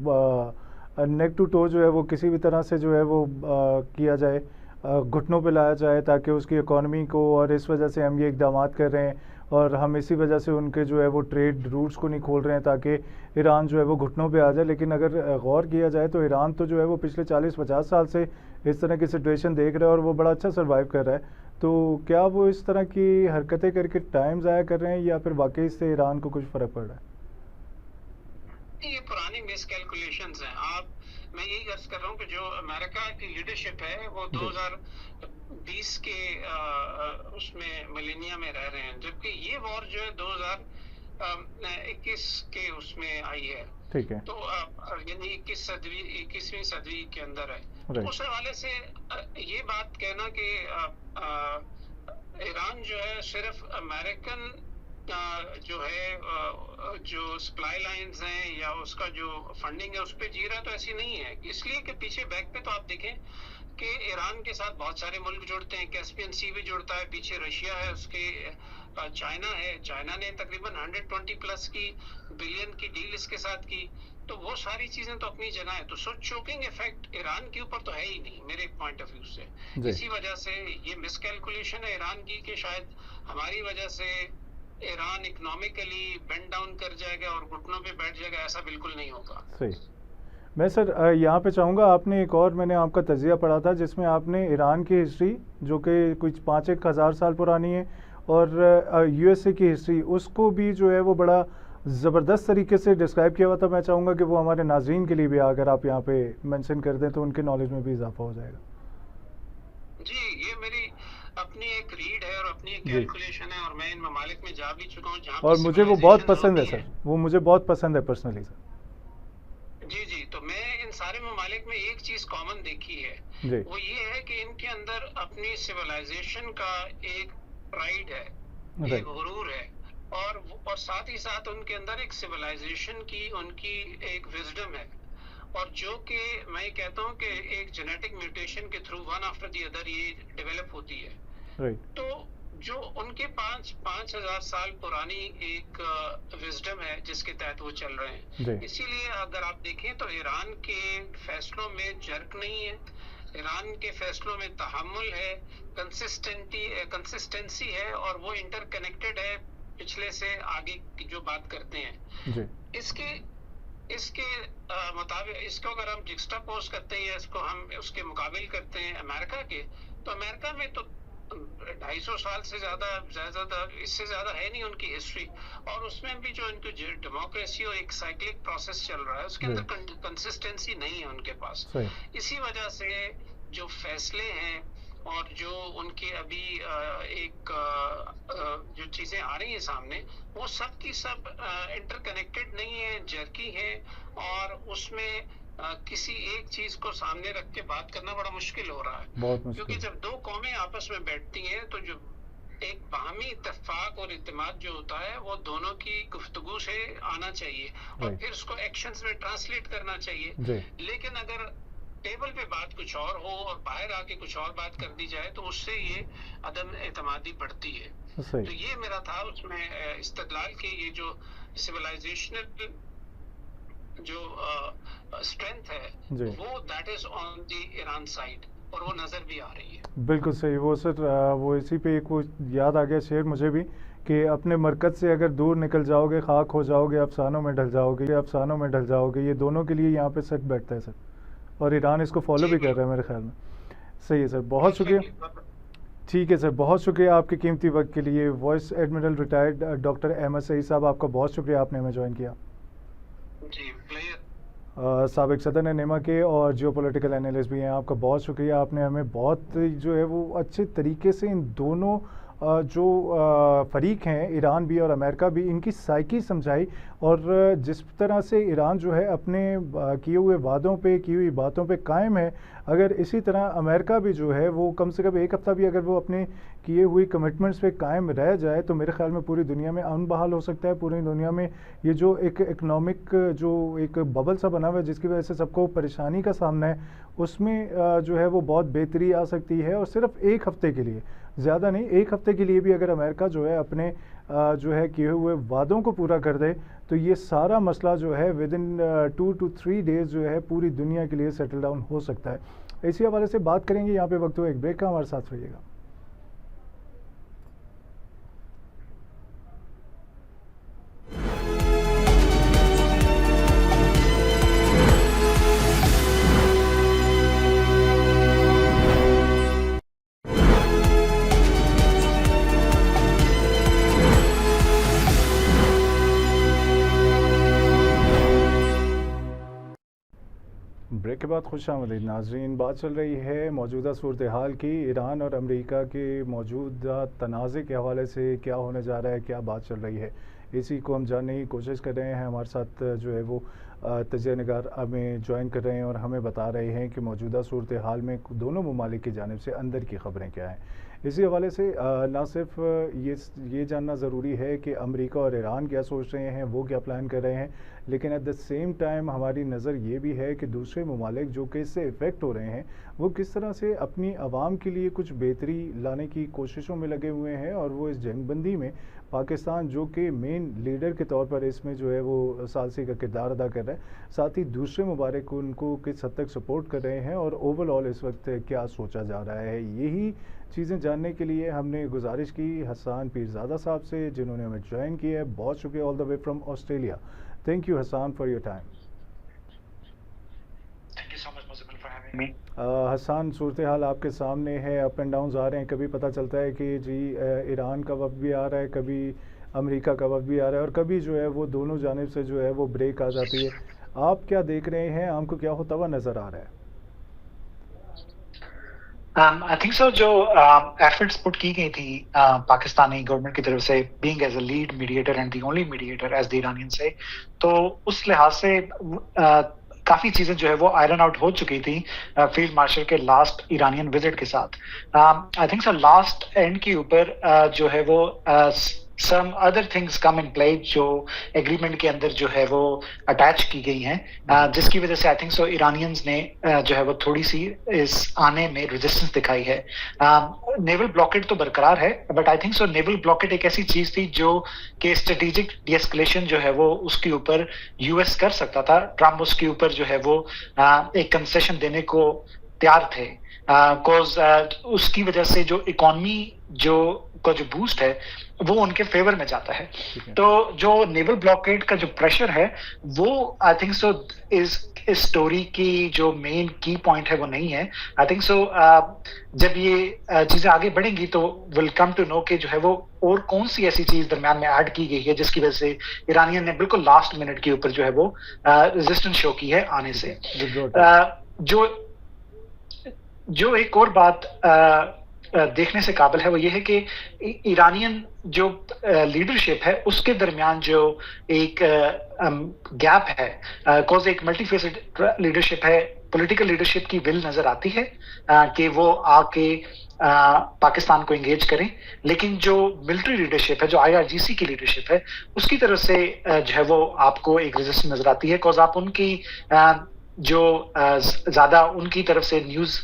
नेक टू टो जो है वो किसी भी तरह से जो है वो किया जाए, घुटनों पे लाया जाए ताकि उसकी इकोनॉमी को, और इस वजह से हम ये इकदाम कर रहे हैं और हम इसी वजह से उनके जो है वो ट्रेड रूट्स को नहीं खोल रहे हैं ताकि ईरान जो है वो घुटनों पे आ जाए। लेकिन अगर गौर किया जाए तो ईरान तो जो है वो पिछले 40-50 साल से इस तरह की सिचुएशन देख रहा है और वो बड़ा अच्छा सर्वाइव कर रहा है। तो क्या वो इस तरह की हरकतें करके टाइम ज़ाया कर रहे हैं या फिर वाकई से ईरान को कुछ फ़र्क पड़ रहा है? ये पुरानी मिसकैलकुलेशंस हैं। मैं यही अर्ज कर रहा हूँ कि जो अमेरिका की लीडरशिप है वो 2020 के उसमें मिलेनिया में रह रहे हैं, जबकि ये वॉर जो है 2021 के उसमें आई है। ठीक है। तो यानी 21वीं सदी के अंदर है। तो उस हवाले से ये बात कहना कि ईरान जो है सिर्फ अमेरिकन जो है जो सप्लाई लाइंस हैं या उसका जो फंडिंग है उस पर जी रहा है, तो ऐसी नहीं है। इसलिए कि पीछे बैक पे तो आप देखें कि ईरान के साथ बहुत सारे मुल्क जुड़ते हैं, कैस्पियन सी भी जुड़ता है, पीछे रशिया है, उसके चाइना है, चाइना ने तकरीबन 120 प्लस की बिलियन की डील इसके साथ की। तो वो सारी चीजें तो अपनी जगह है। तो सो चोकिंग इफेक्ट ईरान के ऊपर तो है ही नहीं मेरे पॉइंट ऑफ व्यू से। इसी वजह से ये मिसकैलकुलेशन है ईरान की कि शायद हमारी वजह से ईरान इकोनॉमिकली बेंड डाउन कर जाएगा और घुटनों पे बैठ जाएगा, ऐसा बिल्कुल नहीं होगा। सही। मैं सर यहाँ पे चाहूँगा, आपने एक और मैंने आपका तजिया पढ़ा था जिसमें आपने ईरान की हिस्ट्री जो कि कुछ 5-1 हज़ार साल पुरानी है और यूएसए की हिस्ट्री उसको भी जो है वो बड़ा ज़बरदस्त तरीके से डिस्क्राइब किया हुआ था। मैं चाहूँगा कि वो हमारे नाजरीन के लिए भी अगर आप यहाँ पे मेंशन कर दें तो उनके नॉलेज में भी इजाफा हो जाएगा। जी, ये मेरी अपनी एक रीड है और अपनी एक कैलकुलेशन है, और मैं इन ममालिक में जा भी चुका हूँ जहाँ और मुझे वो बहुत पसंद है सर, वो मुझे बहुत पसंद है पर्सनली सर। जी जी, तो मैं इन सारे ममालिक में एक चीज कॉमन देखी है, वो ये है कि इनके अंदर अपनी सिविलाइजेशन का एक प्राइड है, एक गुरूर है, और साथ ही साथ उनके अंदर एक सिविलाइजेशन की उनकी एक विजडम है, और जो कि मैं कहता हूँ कि एक जेनेटिक म्यूटेशन के through one after the other ये डेवलप होती है। तो जो उनके 5,000 साल पुरानी एक विजडम है जिसके तहत वो चल रहे हैं। इसीलिए अगर आप देखें तो ईरान के फैसलों में जर्क नहीं है, ईरान के फैसलों में तहम्मुल है, कंसिस्टेंसी है, और वो इंटरकनेक्टेड है पिछले से आगे की जो बात करते हैं। इसके मुताबिक इसको अगर हम जिक्स्टापोज करते हैं या इसको हम उसके मुकाबिल करते हैं अमेरिका के, तो अमेरिका में तो 250 साल से ज्यादा इससे ज्यादा है नहीं उनकी हिस्ट्री, और उसमें भी जो इनकी डेमोक्रेसी और एक साइक्लिक प्रोसेस चल रहा है उसके अंदर कंसिस्टेंसी नहीं है उनके पास। इसी वजह से जो फैसले हैं और जो उनके अभी एक जो चीजें आ रही हैं सामने, वो सब की सब इंटरकनेक्टेड नहीं है, जर्की है, और उसमें किसी एक चीज को सामने रख के बात करना बड़ा मुश्किल हो रहा है, क्योंकि जब दो कौमें आपस में बैठती हैं तो जो एक बाहमी इत्तेफाक और इत्तेमाद जो होता है वो दोनों की गुफ्तगू से आना चाहिए और फिर उसको एक्शंस में ट्रांसलेट करना चाहिए। लेकिन अगर टेबल पे बात कुछ और हो और बाहर आके कुछ और बात कर दी जाए तो उससे ये अदम एतमादी बढ़ती है। तो ये मेरा था उसमें इस्तदलाल के ये जो सिविलाइजेशनल जो स्ट्रेंथ है वो that is on the Iran side, और वो नजर भी आ रही है। बिल्कुल सही। वो सर वो इसी पे एक वो याद आ गया शेर मुझे भी कि अपने मरकज से अगर दूर निकल जाओगे खाक हो जाओगे, अफसानों में ढल जाओगे, अफसानों में ढल जाओगे। ये दोनों के लिए यहाँ पे सेट बैठता है सर, और ईरान इसको फॉलो भी कर रहा है मेरे ख्याल में। सही है सर, बहुत शुक्रिया। ठीक है सर, बहुत शुक्रिया आपके कीमती वक्त के लिए। Vice admiral retired doctor Ahmad Saeed sahab, आपका बहुत शुक्रिया, आपने हमें ज्वाइन किया। साबिक सदर नेमा के और जियो पॉलिटिकल एनालिस्ट भी हैं, आपका बहुत शुक्रिया। आपने हमें बहुत जो है वो अच्छे तरीके से इन दोनों जो फरीक हैं, ईरान भी और अमेरिका भी, इनकी साइकी समझाई, और जिस तरह से ईरान जो है अपने किए हुए वादों पे, की हुई बातों पे कायम है, अगर इसी तरह अमेरिका भी जो है वो कम से कम एक हफ़्ता भी अगर वो अपने किए हुई कमिटमेंट्स पे कायम रह जाए तो मेरे ख्याल में पूरी दुनिया में अमन बहाल हो सकता है। पूरी दुनिया में ये जो एक इकनॉमिक जो एक बबल सा बना हुआ है जिसकी वजह से सबको परेशानी का सामना है, उसमें जो है वो बहुत बेहतरी आ सकती है। और सिर्फ एक हफ़्ते के लिए, ज़्यादा नहीं, एक हफ़्ते के लिए भी अगर अमेरिका जो है अपने जो है किए हुए वादों को पूरा कर दे तो ये सारा मसला जो है विद इन 2 to 3 डेज़ जो है पूरी दुनिया के लिए सेटल डाउन हो सकता है। इसी हवाले से बात करेंगे। यहाँ पे वक्त हो एक ब्रेक का, हमारे साथ रहिएगा। ब्रेक के बाद खुश आमदीद नाजरीन। बात चल रही है मौजूदा सूरत हाल की, ईरान और अमेरिका के मौजूदा तनाज़े के हवाले से क्या होने जा रहा है, क्या बात चल रही है। इसी को हम जानने की कोशिश कर रहे हैं। हमारे साथ जो है वो तजिया निगार हमें ज्वाइन कर रहे हैं और हमें बता रहे हैं कि मौजूदा सूरत हाल में दोनों ममालिक की जानिब से अंदर की ख़बरें क्या हैं। इसी हवाले से ना सिर्फ ये जानना ज़रूरी है कि अमेरिका और ईरान क्या सोच रहे हैं, वो क्या प्लान कर रहे हैं, लेकिन एट द सेम टाइम हमारी नज़र ये भी है कि दूसरे ममालिक जो कि इससे इफ़ेक्ट हो रहे हैं वो किस तरह से अपनी आवाम के लिए कुछ बेहतरी लाने की कोशिशों में लगे हुए हैं। और वो इस जंगबंदी में पाकिस्तान जो कि मेन लीडर के तौर पर इसमें जो है वो सालसी का किरदार अदा कर रहा है, साथ ही दूसरे ममालिक उनको किस हद तक सपोर्ट कर रहे हैं और ओवरऑल इस वक्त क्या सोचा जा रहा है, यही चीज़ें जानने के लिए हमने गुजारिश की हसन पीरज़ादा साहब से, जिन्होंने हमें ज्वाइन किया है। बहुत शुक्रिया, all the way from Australia. Thank you Hasan for your time. Hasan, सूरत हाल आपके सामने है, अप एंड डाउन आ रहे हैं। कभी पता चलता है कि जी ईरान का वक्त भी आ रहा है, कभी अमेरिका का वक्त भी आ रहा है, और कभी जो है वो दोनों जानिब से जो है वो ब्रेक आ जाती है। आप क्या देख रहे हैं, आपको क्या होता हुआ नज़र आ रहा है? आई थिंक सो जो एफर्ट्स पुट की गई थी पाकिस्तानी गवर्नमेंट की तरफ से, being as a lead mediator and the only mediator as the Iranian say, तो उस लिहाज से काफी चीजें जो है वो आयरन आउट हो चुकी थी फील्ड मार्शल के लास्ट ईरानियन विजिट के साथ। आई थिंक सो लास्ट एंड के ऊपर जो है वो some other things come in play जो एग्रीमेंट के अंदर जो है वो अटैच की गई हैं, जिसकी वजह से आई थिंक सो ईरानियंस ने जो है वो थोड़ी सी इस आने में रेजिस्टेंस दिखाई है। नेवल ब्लॉकेड तो बरकरार है, but I think so naval blockade एक ऐसी चीज थी जो कि स्ट्रेटेजिक डीएस्केलेशन जो है वो उसके ऊपर यूएस कर सकता था। ट्रम्प उसके ऊपर जो है वो एक कंसेशन देने को तैयार थे, उसकी वजह से जो इकोनॉमी का जो बूस्ट है वो उनके फेवर में जाता है। तो जो नेवल ब्लॉकेड का जो प्रेशर है वो आई थिंक सो इस स्टोरी की जो मेन की पॉइंट है वो नहीं है। आई थिंक सो जब ये चीजें आगे बढ़ेंगी तो विल कम टू नो कि जो है वो और कौन सी ऐसी चीज दरम्यान में ऐड की गई है जिसकी वजह से ईरानियन ने बिल्कुल लास्ट मिनट के ऊपर जो है वो रेजिस्टेंस शो की है आने से। जो एक और बात देखने से काबिल है वो ये है कि ईरानियन जो लीडरशिप है उसके दरमियान जो एक गैप है, कॉज एक मल्टीफेसेड लीडरशिप है, पॉलिटिकल लीडरशिप की विल नजर आती है कि वो आके पाकिस्तान को एंगेज करें, लेकिन जो मिलिट्री लीडरशिप है, जो आईआरजीसी की लीडरशिप है, उसकी तरफ से जो है वो आपको एक रेजिस्टेंस नजर आती है, कॉज आप उनकी जो ज्यादा उनकी तरफ से न्यूज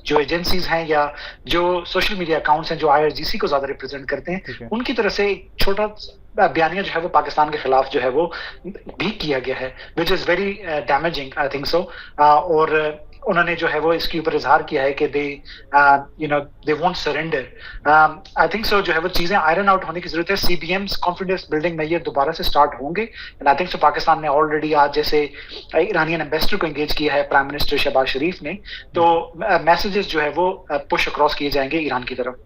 जो एजेंसीज हैं या जो सोशल मीडिया अकाउंट्स हैं जो आईआरजीसी को ज्यादा रिप्रेजेंट करते हैं, उनकी तरफ से एक छोटा बयानिया जो है वो पाकिस्तान के खिलाफ जो है वो भी किया गया है, which is very damaging I think सो। और उन्होंने जो है वो इसके ऊपर इजहार किया है कि they won't surrender. I think सो जो है वो चीजें आयरन आउट होने की जरूरत है। सीबीएम्स कॉन्फिडेंस बिल्डिंग में ये दोबारा से स्टार्ट होंगे, and I think so Pakistan ने ऑलरेडी आज जैसे ईरानियन एम्बेसडर को एंगेज किया है प्राइम मिनिस्टर शहबाज शरीफ ने, तो मैसेजेस जो है वो पुश अक्रॉस किए जाएंगे ईरान की तरफ,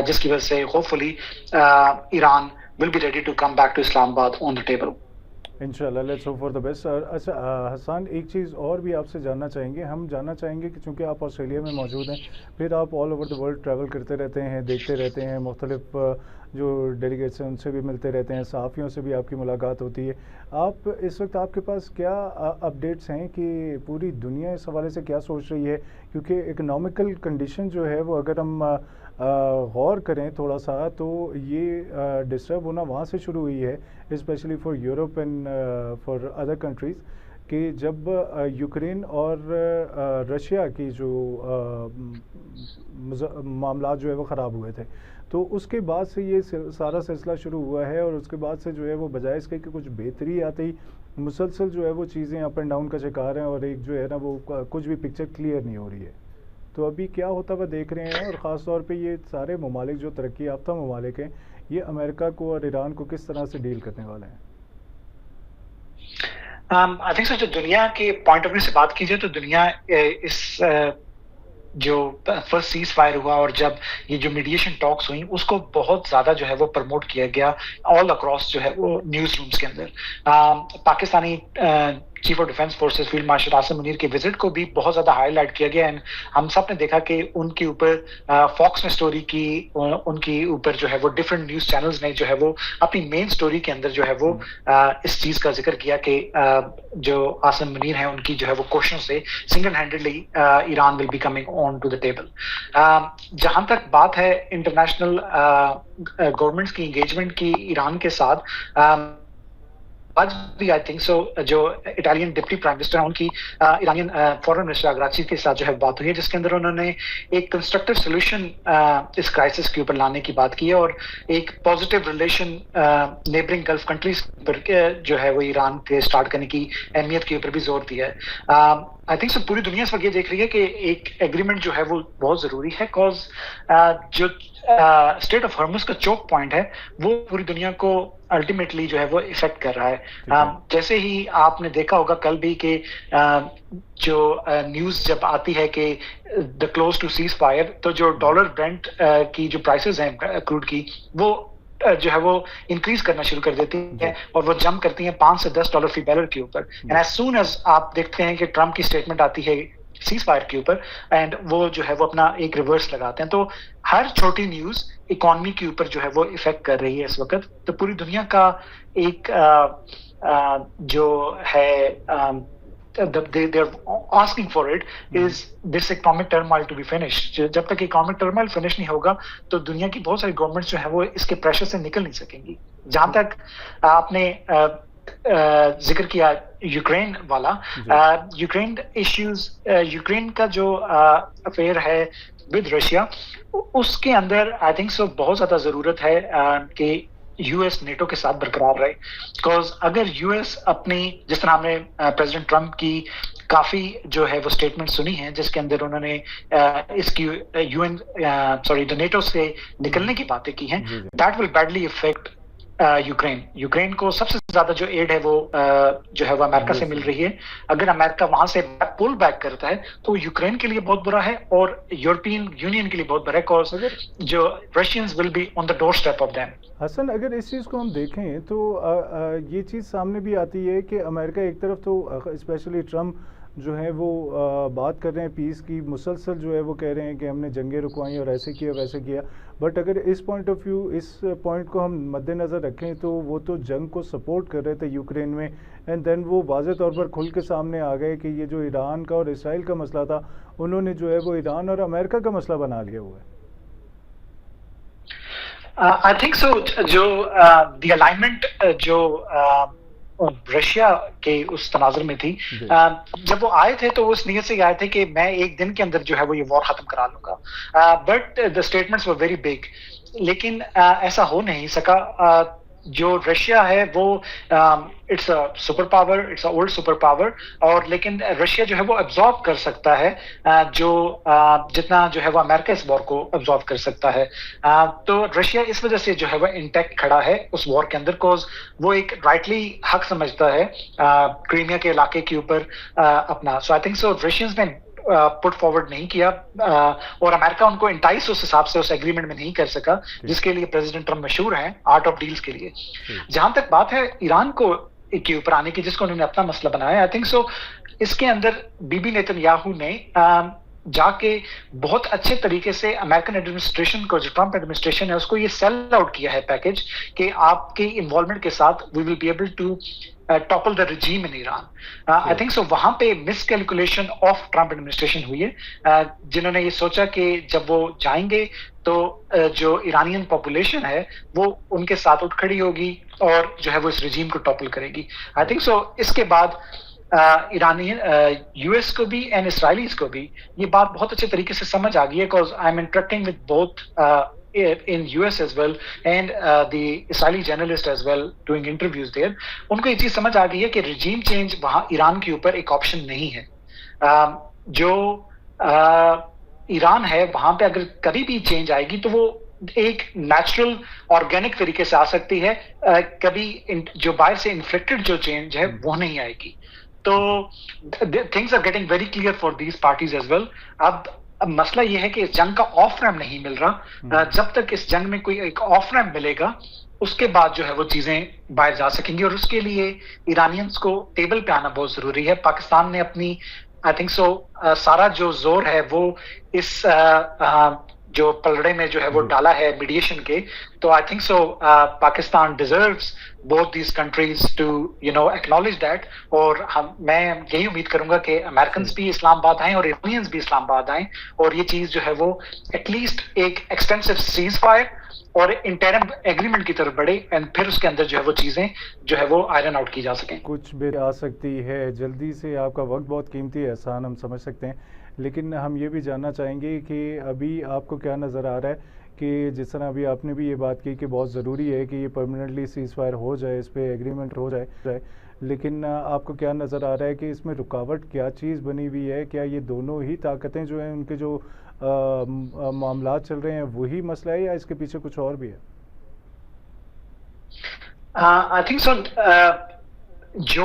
जिसकी वजह से hopefully Iran will be ready to come back to Islamabad on the table. इंशाल्लाह, let's hope for the best. अच्छा हसन, एक चीज़ और भी आपसे जानना चाहेंगे। हम जानना चाहेंगे कि चूँकि आप ऑस्ट्रेलिया में मौजूद हैं, फिर आप all over the world travel करते रहते हैं, देखते रहते हैं, मुख्तलिफ जो डेलीगेट्स हैं उनसे भी मिलते रहते हैं, सहाफ़ियों से भी आपकी मुलाकात होती है। आप इस वक्त आपके पास क्या अपडेट्स हैं कि पूरी दुनिया इस हवाले से क्या सोच रही है? क्योंकि इकनॉमिकल कंडीशन जो है वो अगर हम गौर करें थोड़ा सा, तो ये डिस्टर्ब होना वहाँ से शुरू हुई है, specially for Europe and for other countries, कि जब यूक्रेन और रशिया की जो मामला जो है वो ख़राब हुए थे, तो उसके बाद से ये सारा सिलसिला शुरू हुआ है। और उसके बाद से जो है वो बजाय इसके कि कुछ बेहतरी आती, मुसलसल जो है वो चीज़ें अप एंड डाउन का शिकार हैं, और एक जो है ना वो कुछ भी पिक्चर क्लियर नहीं हो रही है। तो अभी क्या होता हुआ देख रहे हैं, और ख़ास तौर पे ये सारे ममालिक जो तरक्की याफ्ता ममालिक हैं, ये अमेरिका को और ईरान को किस तरह से डील करने वाले हैं? आई थिंक सो जो दुनिया के पॉइंट ऑफ व्यू से बात कीजिए तो दुनिया इस जो फर्स्ट सीज फायर हुआ और जब ये जो मीडिएशन टॉक्स हुई उसको बहुत ज्यादा जो है वो प्रमोट किया गया ऑल अक्रॉस जो है वो न्यूज रूम्स के अंदर। Pakistani chief of defence forces field marshal Asim Munir के विजिट को भी बहुत ज्यादा हाईलाइट किया गया एंड हम सब ने देखा कि उनके ऊपर फॉक्स ने स्टोरी की, उनके ऊपर जो है वो डिफरेंट न्यूज चैनल्स ने जो है वो अपनी मेन स्टोरी के अंदर जो है वो इस चीज का जिक्र किया कि जो आसिम मुनीर है उनकी जो है वो कोशिशों से single handedly Iran will be coming on to the table. जहां तक बात है इंटरनेशनल गवर्नमेंट्स की एंगेजमेंट की ईरान के साथ, आज भी आई थिंक सो जो इटालियन डिप्टी प्राइम मिनिस्टर हैं उनकी ईरानियन फॉरेन मिनिस्टर अगराची के साथ जो है बात हुई है, जिसके अंदर उन्होंने एक कंस्ट्रक्टिव सोल्यूशन इस क्राइसिस के ऊपर लाने की बात की है और एक positive relation neighbouring gulf countries पर जो है वो ईरान के स्टार्ट करने की अहमियत के ऊपर भी जोर दिया है। आई थिंक सो पूरी दुनिया इस वक्त ये देख रही है कि एक एग्रीमेंट जो है वो बहुत जरूरी है, बिकॉज जो स्टेट ऑफ हॉर्मुज का चोक पॉइंट है वो पूरी दुनिया को अल्टीमेटली जो है वो इफेक्ट कर रहा है। जैसे ही आपने देखा होगा कल भी कि जो न्यूज जब आती है कि the close to ceasefire, तो जो डॉलर ब्रेंट की जो प्राइसेस हैं क्रूड की वो जो है वो इंक्रीज करना शुरू कर देती है और वो जंप करती है $5 से $10 फी बैरल के ऊपर। एंड एज सून एज आप देखते हैं कि ट्रम्प की स्टेटमेंट आती है सीज फायर के ऊपर एंड वो जो है वो अपना एक रिवर्स लगाते हैं, तो हर छोटी न्यूज इकोनॉमी के ऊपर जो है वो इफेक्ट कर रही है इस वक्त। तो पूरी दुनिया का एक जो है they are asking for it is this economic turmoil to be finished। जब तक इकोनॉमिक टर्मोइल फिनिश नहीं होगा तो दुनिया की बहुत सारी गवर्नमेंट्स जो है वो इसके प्रेशर से निकल नहीं सकेंगी। जहां तक आपने जिक्र किया यूक्रेन वाला, यूक्रेन इश्यूज, यूक्रेन का जो अफेयर है विद रशिया, उसके अंदर आई थिंक सो बहुत ज्यादा जरूरत है कि यूएस नेटो के साथ बरकरार रहे। बिकॉज अगर यूएस अपनी, जिस तरह हमने प्रेसिडेंट ट्रम्प की काफी जो है वो स्टेटमेंट सुनी है जिसके अंदर उन्होंने इसकी यूएन द नेटो से निकलने की बातें की हैं, that will badly effect Ukraine को सबसे ज्यादा जो एड है वो जो है वो अमेरिका से मिल रही है। अगर अमेरिका वहां से पुल बैक करता है तो यूक्रेन के लिए बहुत बुरा है और यूरोपियन यूनियन के लिए बहुत बुरा है, बिकॉज जो Russians will be on the doorstep of them. Hasan, अगर इस चीज़ को हम देखें तो ये चीज़ सामने भी आती है कि अमेरिका एक तरफ तो स्पेशली ट्रम्प जो है वो बात कर रहे हैं पीस की, मुसलसल जो है वो कह रहे हैं कि हमने जंगें रुकवाई और ऐसे किया वैसे किया, बट अगर इस पॉइंट ऑफ व्यू, इस पॉइंट को हम मद्देनज़र रखें तो वो तो जंग को सपोर्ट कर रहे थे यूक्रेन में, एंड देन वो वाज़े तौर पर खुल के सामने आ गए कि ये जो ईरान का और इसराइल का मसला था उन्होंने जो है वो ईरान और अमेरिका का मसला बना लिया हुआ है। आई थिंक सो जो द अलाइनमेंट जो रशिया के उस तनाजुर में थी, जब वो आए थे तो उस नीयत से आए थे कि मैं एक दिन के अंदर जो है वो ये वॉर खत्म करा लूंगा, but the statements were very big, लेकिन ऐसा हो नहीं सका। जो रशिया है वो it's a super power, it's a old super power, और लेकिन रशिया जो है वो अब्सॉर्ब कर सकता है जो जितना जो है वो अमेरिका इस वॉर को अब्सॉर्ब कर सकता है। तो रशिया इस वजह से जो है वो इंटैक्ट खड़ा है उस वॉर के अंदर, बिकॉज वो एक राइटली हक समझता है क्रीमिया के इलाके के ऊपर अपना। सो आई थिंक सो रशियंस ने पुट फॉरवर्ड नहीं किया और अमेरिका उनको इंटाइस उस हिसाब से उस एग्रीमेंट में नहीं कर सका जिसके लिए प्रेसिडेंट ट्रम्प मशहूर हैं, आर्ट ऑफ डील्स के लिए। जहां तक बात है ईरान को के ऊपर आने की, जिसको उन्होंने अपना मसला बनाया, आई थिंक सो इसके अंदर बीबी नेतन्याहू ने जाके बहुत अच्छे तरीके से अमेरिकन एडमिनिस्ट्रेशन को, जो ट्रम्प एडमिनिस्ट्रेशन है उसको ये सेल आउट किया है पैकेज कि आपके इन्वॉल्वमेंट के साथ we will be able to topple the regime in Iran. I think so वहां पे मिसकैलकुलेशन ऑफ ट्रम्प एडमिनिस्ट्रेशन हुई है, जिन्होंने ये सोचा कि जब वो जाएंगे तो जो ईरानियन पॉपुलेशन है वो उनके साथ उठ खड़ी होगी और जो है वो इस रिजीम को टॉपल करेगी। आई थिंक सो इसके बाद ईरानियन यूएस को भी एंड इसराइलीज को भी ये बात बहुत अच्छे तरीके से समझ आ गई है, because I am interacting with both in US as well and the Israeli journalist as well doing interviews there। उनको ये चीज समझ आ गई है कि regime change वहां ईरान के ऊपर एक ऑप्शन नहीं है। जो ईरान है वहां पे अगर कभी भी चेंज आएगी तो वो एक नेचुरल ऑर्गेनिक तरीके से आ सकती है, कभी जो बाहर से इन्फ्लिक्टेड जो चेंज है वो नहीं आएगी। तो things are getting very clear for these parties as well. अब मसला यह है कि इस जंग का ऑफ रैम्प नहीं मिल रहा। जब तक इस जंग में कोई एक ऑफ रैम्प मिलेगा उसके बाद जो है वो चीजें बाहर जा सकेंगी, और उसके लिए ईरानियंस को टेबल पे आना बहुत जरूरी है। पाकिस्तान ने अपनी आई थिंक सो सारा जो जोर है वो इस जो पलड़े में जो है वो डाला है मीडिएशन के। तो I think so Pakistan deserves both these countries to acknowledge that. और मैं यही उम्मीद करूंगा कि अमेरिकन भी इस्लामाबाद आए और ईरानियंस भी इस्लामाबाद आए, और ये चीज जो है वो एटलीस्ट एक एक्सटेंसिव सीज फायर और इंटरिम एग्रीमेंट की तरफ बढ़े, एंड फिर उसके अंदर जो है वो चीजें जो है वो आयरन आउट की जा सकें। कुछ भी आ सकती है जल्दी से, आपका वक्त बहुत कीमती है एहसान, हम समझ सकते हैं, लेकिन हम ये भी जानना चाहेंगे कि अभी आपको क्या नज़र आ रहा है कि जिस तरह अभी आपने भी ये बात की कि बहुत ज़रूरी है कि ये परमानेंटली सीज़ फायर हो जाए, इस पर एग्रीमेंट हो जाए, लेकिन आपको क्या नज़र आ रहा है कि इसमें रुकावट क्या चीज़ बनी हुई है? क्या ये दोनों ही ताकतें जो हैं उनके जो मामलात चल रहे हैं वही मसला है, या इसके पीछे कुछ और भी है? आई थिंक सो जो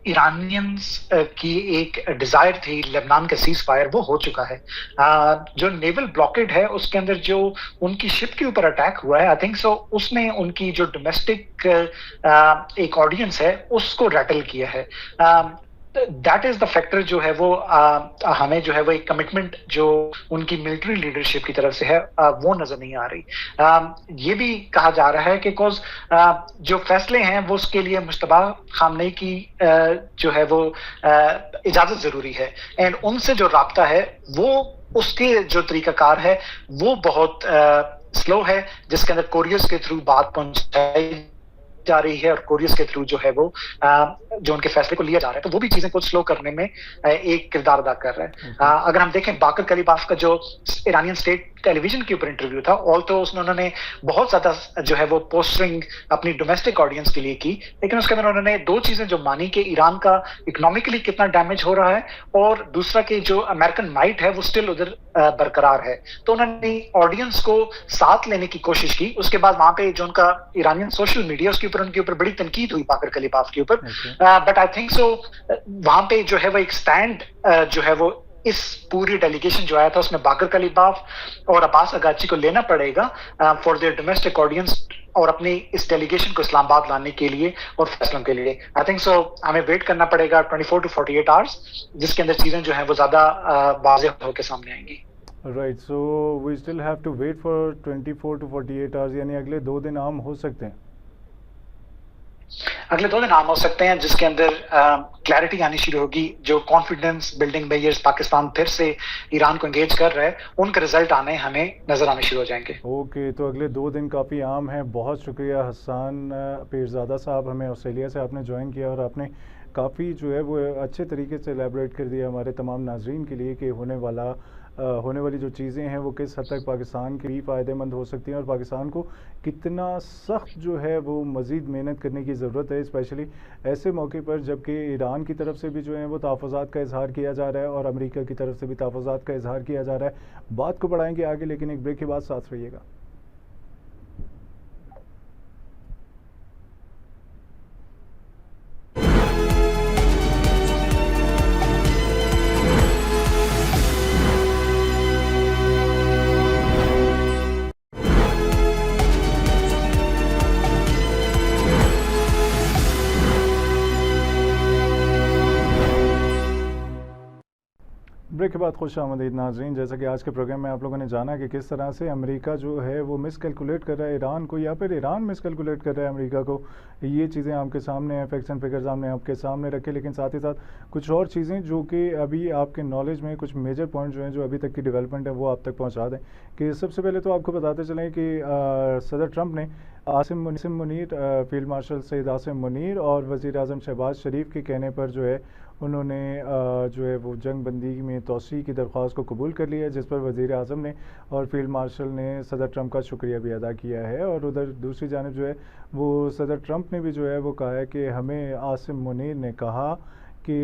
ईरानियंस की एक डिजायर थी लेबनान का सीज फायर, वो हो चुका है। जो नेवल ब्लॉकेड है उसके अंदर जो उनकी शिप के ऊपर अटैक हुआ है, आई थिंक सो उसने उनकी जो डोमेस्टिक एक ऑडियंस है उसको रैटल किया है। दैट इज द फैक्टर जो है वो हमें जो है वो एक कमिटमेंट जो उनकी मिलिट्री लीडरशिप की तरफ से है वो नजर नहीं आ रही। ये भी कहा जा रहा है कि जो फैसले हैं वो उसके लिए मुश्तबा खामनेई की जो है वो इजाजत जरूरी है, एंड उनसे जो राब्ता है वो उसके जो तरीकाकार है वो बहुत स्लो है, जिसके अंदर कोरियर्स के थ्रू बात पहुंचाई जा रही है और कोरियर्स के थ्रू जो है वो जो उनके फैसले को लिया जा रहा है, तो वो भी चीजें कुछ स्लो करने में एक किरदार अदा कर रहा है। अगर हम देखें बाकर कलीबाफ का जो ईरानियन स्टेट टेलीविजन के ऊपर इंटरव्यू था, ऑल तो उन्होंने बहुत ज्यादा जो है वो पोस्टरिंग अपनी डोमेस्टिक ऑडियंस के लिए की, लेकिन उसके अंदर उन्होंने दो चीजें जो मानी कि ईरान का इकोनॉमिकली कितना डैमेज हो रहा है, और दूसरा कि जो अमेरिकन माइट है वो स्टिल उधर बरकरार है। तो उन्होंने ऑडियंस को साथ लेने की कोशिश की। उसके बाद वहां पे जो उनका ईरानियन सोशल मीडिया उसके ऊपर उनके ऊपर बड़ी तनकीद हुई बाकर कलीबाफ के ऊपर, बट आई थिंक सो वहां पे जो है वो एक स्टैंड जो है वो इस पूरी डेलीगेशन जो आया था उसमें बाकर कलीबाफ और अब्बास अगाची को लेना पड़ेगा फॉर देयर डोमेस्टिक ऑडियंस, और अपनी इस डेलीगेशन को इस्लामाबाद लाने के लिए और फैसलों के लिए। आई थिंक सो हमें वेट करना पड़ेगा 24 to 48 आवर्स, जिसके अंदर चीजें जो हैं वो ज्यादा वाज़ेह होकर सामने आएंगी। Right, so we still have to wait for 24 to 48 hours, यानी अगले 2 दिन आम हो सकते हैं। अगले 2 दिन आम हो सकते हैं, जिसके अंदर क्लैरिटी आनी शुरू होगी। जो कॉन्फिडेंस बिल्डिंग मेजर्स पाकिस्तान फिर से ईरान को एंगेज कर रहा है, उनके रिजल्ट हमें नजर आने शुरू हो जाएंगे। ओके, तो अगले 2 दिन काफ़ी आम है। बहुत शुक्रिया हसन पीरजादा साहब, हमें ऑस्ट्रेलिया से आपने ज्वाइन किया और आपने काफ़ी जो है वो अच्छे तरीके से एलैबोरेट कर दिया हमारे तमाम नाजरीन के लिए कि होने वाली जो चीज़ें हैं वो किस हद तक पाकिस्तान के लिए फ़ायदेमंद हो सकती हैं, और पाकिस्तान को कितना सख्त जो है वो मज़ीद मेहनत करने की ज़रूरत है, स्पेशली ऐसे मौके पर जबकि ईरान की तरफ से भी जो है वो तहफ़्फ़ुज़ात का इजहार किया जा रहा है और अमेरिका की तरफ से भी तहफ़्फ़ुज़ात का इजहार किया जा रहा है। बात को बढ़ाएंगे आगे, लेकिन एक ब्रेक के बाद साथ रहिएगा। ब्रेक के बाद खुश आमदीद नाजरीन। जैसा कि आज के प्रोग्राम में आप लोगों ने जाना कि किस तरह से अमेरिका जो है वो मिसकैलकुलेट कर रहा है ईरान को, या फिर ईरान मिसकैलकुलेट कर रहा है अमेरिका को। ये चीज़ें आपके सामने हैं, फैक्ट्स एंड फिगर्स हमने आपके सामने रखे, लेकिन साथ ही साथ कुछ और चीज़ें जो कि अभी आपके नॉलेज में कुछ मेजर पॉइंट जो हैं जो अभी तक की डेवलपमेंट है वो आप तक पहुँचा दें। कि सबसे पहले तो आपको बताते चलें कि सदर ट्रंप ने आसिम मुनीर, फील्ड मार्शल सईद आसिम मुनीर और वज़ीर आज़म शहबाज शरीफ के कहने पर जो है उन्होंने जो है वो जंग बंदी में तोसी की दरख्वास्त को कबूल कर लिया, जिस पर वज़ीर आज़म ने और फील्ड मार्शल ने सदर ट्रंप का शुक्रिया भी अदा किया है। और उधर दूसरी जानिब जो है वो सदर ट्रंप ने भी जो है वो कहा है कि हमें आसिम मुनीर ने कहा कि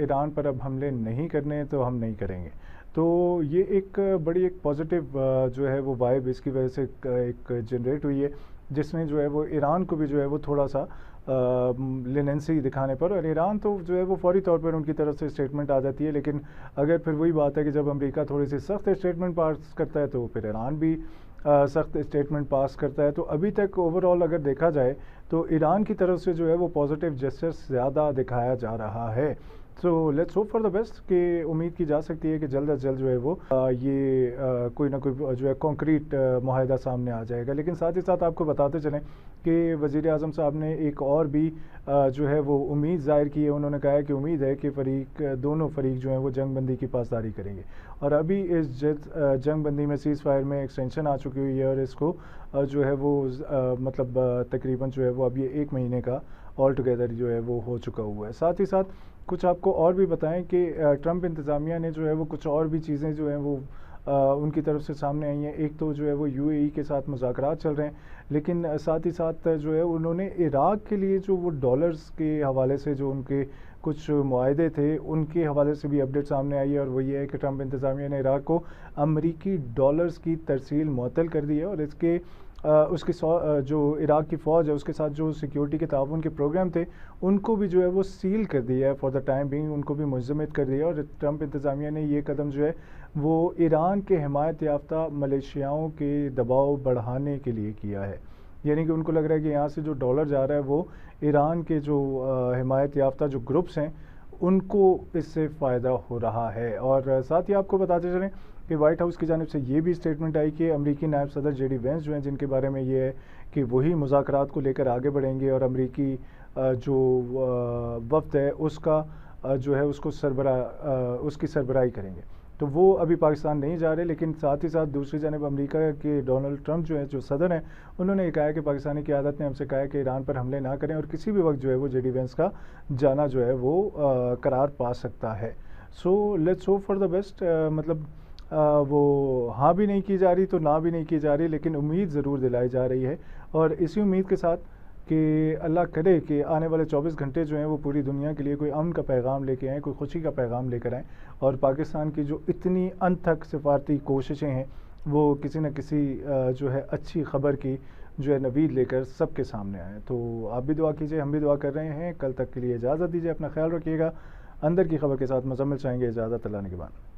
ईरान पर अब हमले नहीं करने तो हम नहीं करेंगे। तो ये एक बड़ी एक पॉजिटिव जो है वो वाइब इसकी वजह से एक जनरेट हुई है, जिसमें जो है वो ईरान को भी जो है वो थोड़ा सा लिनेंसी दिखाने पर, और ईरान तो जो है वो फौरी तौर पर उनकी तरफ से स्टेटमेंट आ जाती है। लेकिन अगर फिर वही बात है कि जब अमेरिका थोड़ी सी सख्त स्टेटमेंट पास करता है तो फिर ईरान भी सख्त स्टेटमेंट पास करता है। तो अभी तक ओवरऑल अगर देखा जाए तो ईरान की तरफ से जो है वो पॉजिटिव जेस्चर्स ज़्यादा दिखाया जा रहा है। So let's hope for the best कि उम्मीद की जा सकती है कि जल्द अज जल्द जो है वो कोई ना कोई जो है कॉन्क्रीट मुआहदा सामने आ जाएगा। लेकिन साथ ही साथ आपको बताते चलें कि वज़ीर आज़म साहब ने एक और भी जो है वो उम्मीद ज़ाहिर की है। उन्होंने कहा है कि उम्मीद है कि दोनों फरीक जो हैं वो जंग बंदी की पासदारी करेंगे। और अभी इस जंग बंदी में सीज़ फायर में एक्सटेंशन आ चुकी हुई है और इसको जो है वो मतलब तकरीबन जो है वो अब ये 1 महीने का ऑल टुगेदर जो है वो हो चुका हुआ है। साथ ही साथ कुछ आपको और भी बताएं कि ट्रंप इंतज़ामिया ने जो है वो कुछ और भी चीज़ें जो हैं वो उनकी तरफ से सामने आई हैं। एक तो जो है वो यूएई के साथ मुज़ाकरात चल रहे हैं, लेकिन साथ ही साथ जो है उन्होंने इराक़ के लिए जो वो डॉलर्स के हवाले से जो उनके कुछ मुआहदे थे उनके हवाले से भी अपडेट सामने आई है। और वो ये है कि ट्रंप इंतज़ामिया ने इराक़ को अमरीकी डॉलर्स की तरसील मुअत्तल कर दी है और इसके उसकी जो इराक़ की फ़ौज है उसके साथ जो सिक्योरिटी के ताउन के प्रोग्राम थे उनको भी जो है वो सील कर दिया है फॉर द टाइम बिंग, उनको भी मुज़म्मित कर दिया। और ट्रंप इंतज़ामिया ने ये कदम जो है वो ईरान के हिमायत याफ्ता मलेशियाओं के दबाव बढ़ाने के लिए किया है। यानी कि उनको लग रहा है कि यहाँ से जो डॉलर जा रहा है वो ईरान के जो हिमायत याफ्ता जो ग्रुप्स हैं उनको इससे फ़ायदा हो रहा है। और साथ ही आपको बताते चलें कि वाइट हाउस की जानिब से ये भी स्टेटमेंट आई कि अमरीकी नायब सदर जेडी वेंस जो हैं, जिनके बारे में ये है कि वही मुज़ाकरात को लेकर आगे बढ़ेंगे और अमरीकी जो वफ़द है उसका जो है उसको उसकी सरबराही करेंगे। तो वो अभी पाकिस्तान नहीं जा रहे। लेकिन साथ ही साथ दूसरी जानिब अमेरिका के डोनाल्ड ट्रंप जो है जो सदर हैं उन्होंने कहा है कि पाकिस्तानी क़यादत ने हमसे कहा है कि ईरान पर हमले ना करें और किसी भी वक्त जो है वो जेडी वेंस का जाना जो है वो करार पा सकता है। So let's hope for the best. मतलब वो हाँ भी नहीं की जा रही तो ना भी नहीं की जा रही, लेकिन उम्मीद ज़रूर दिलाई जा रही है। और इसी उम्मीद के साथ कि अल्लाह करे कि आने वाले 24 घंटे जो हैं वो पूरी दुनिया के लिए कोई अमन का पैगाम लेके आएँ, कोई खुशी का पैगाम लेकर आएँ और पाकिस्तान की जो इतनी अनथक सिफारती कोशिशें हैं वो किसी न किसी जो है अच्छी ख़बर की जो है नवीद लेकर सबके सामने आए। तो आप भी दुआ कीजिए, हम भी दुआ कर रहे हैं। कल तक के लिए इजाज़त दीजिए, अपना ख्याल रखिएगा। अंदर की खबर के साथ मुज़म्मिल चाहेंगे इजाज़त, अल्लाह निगहबान।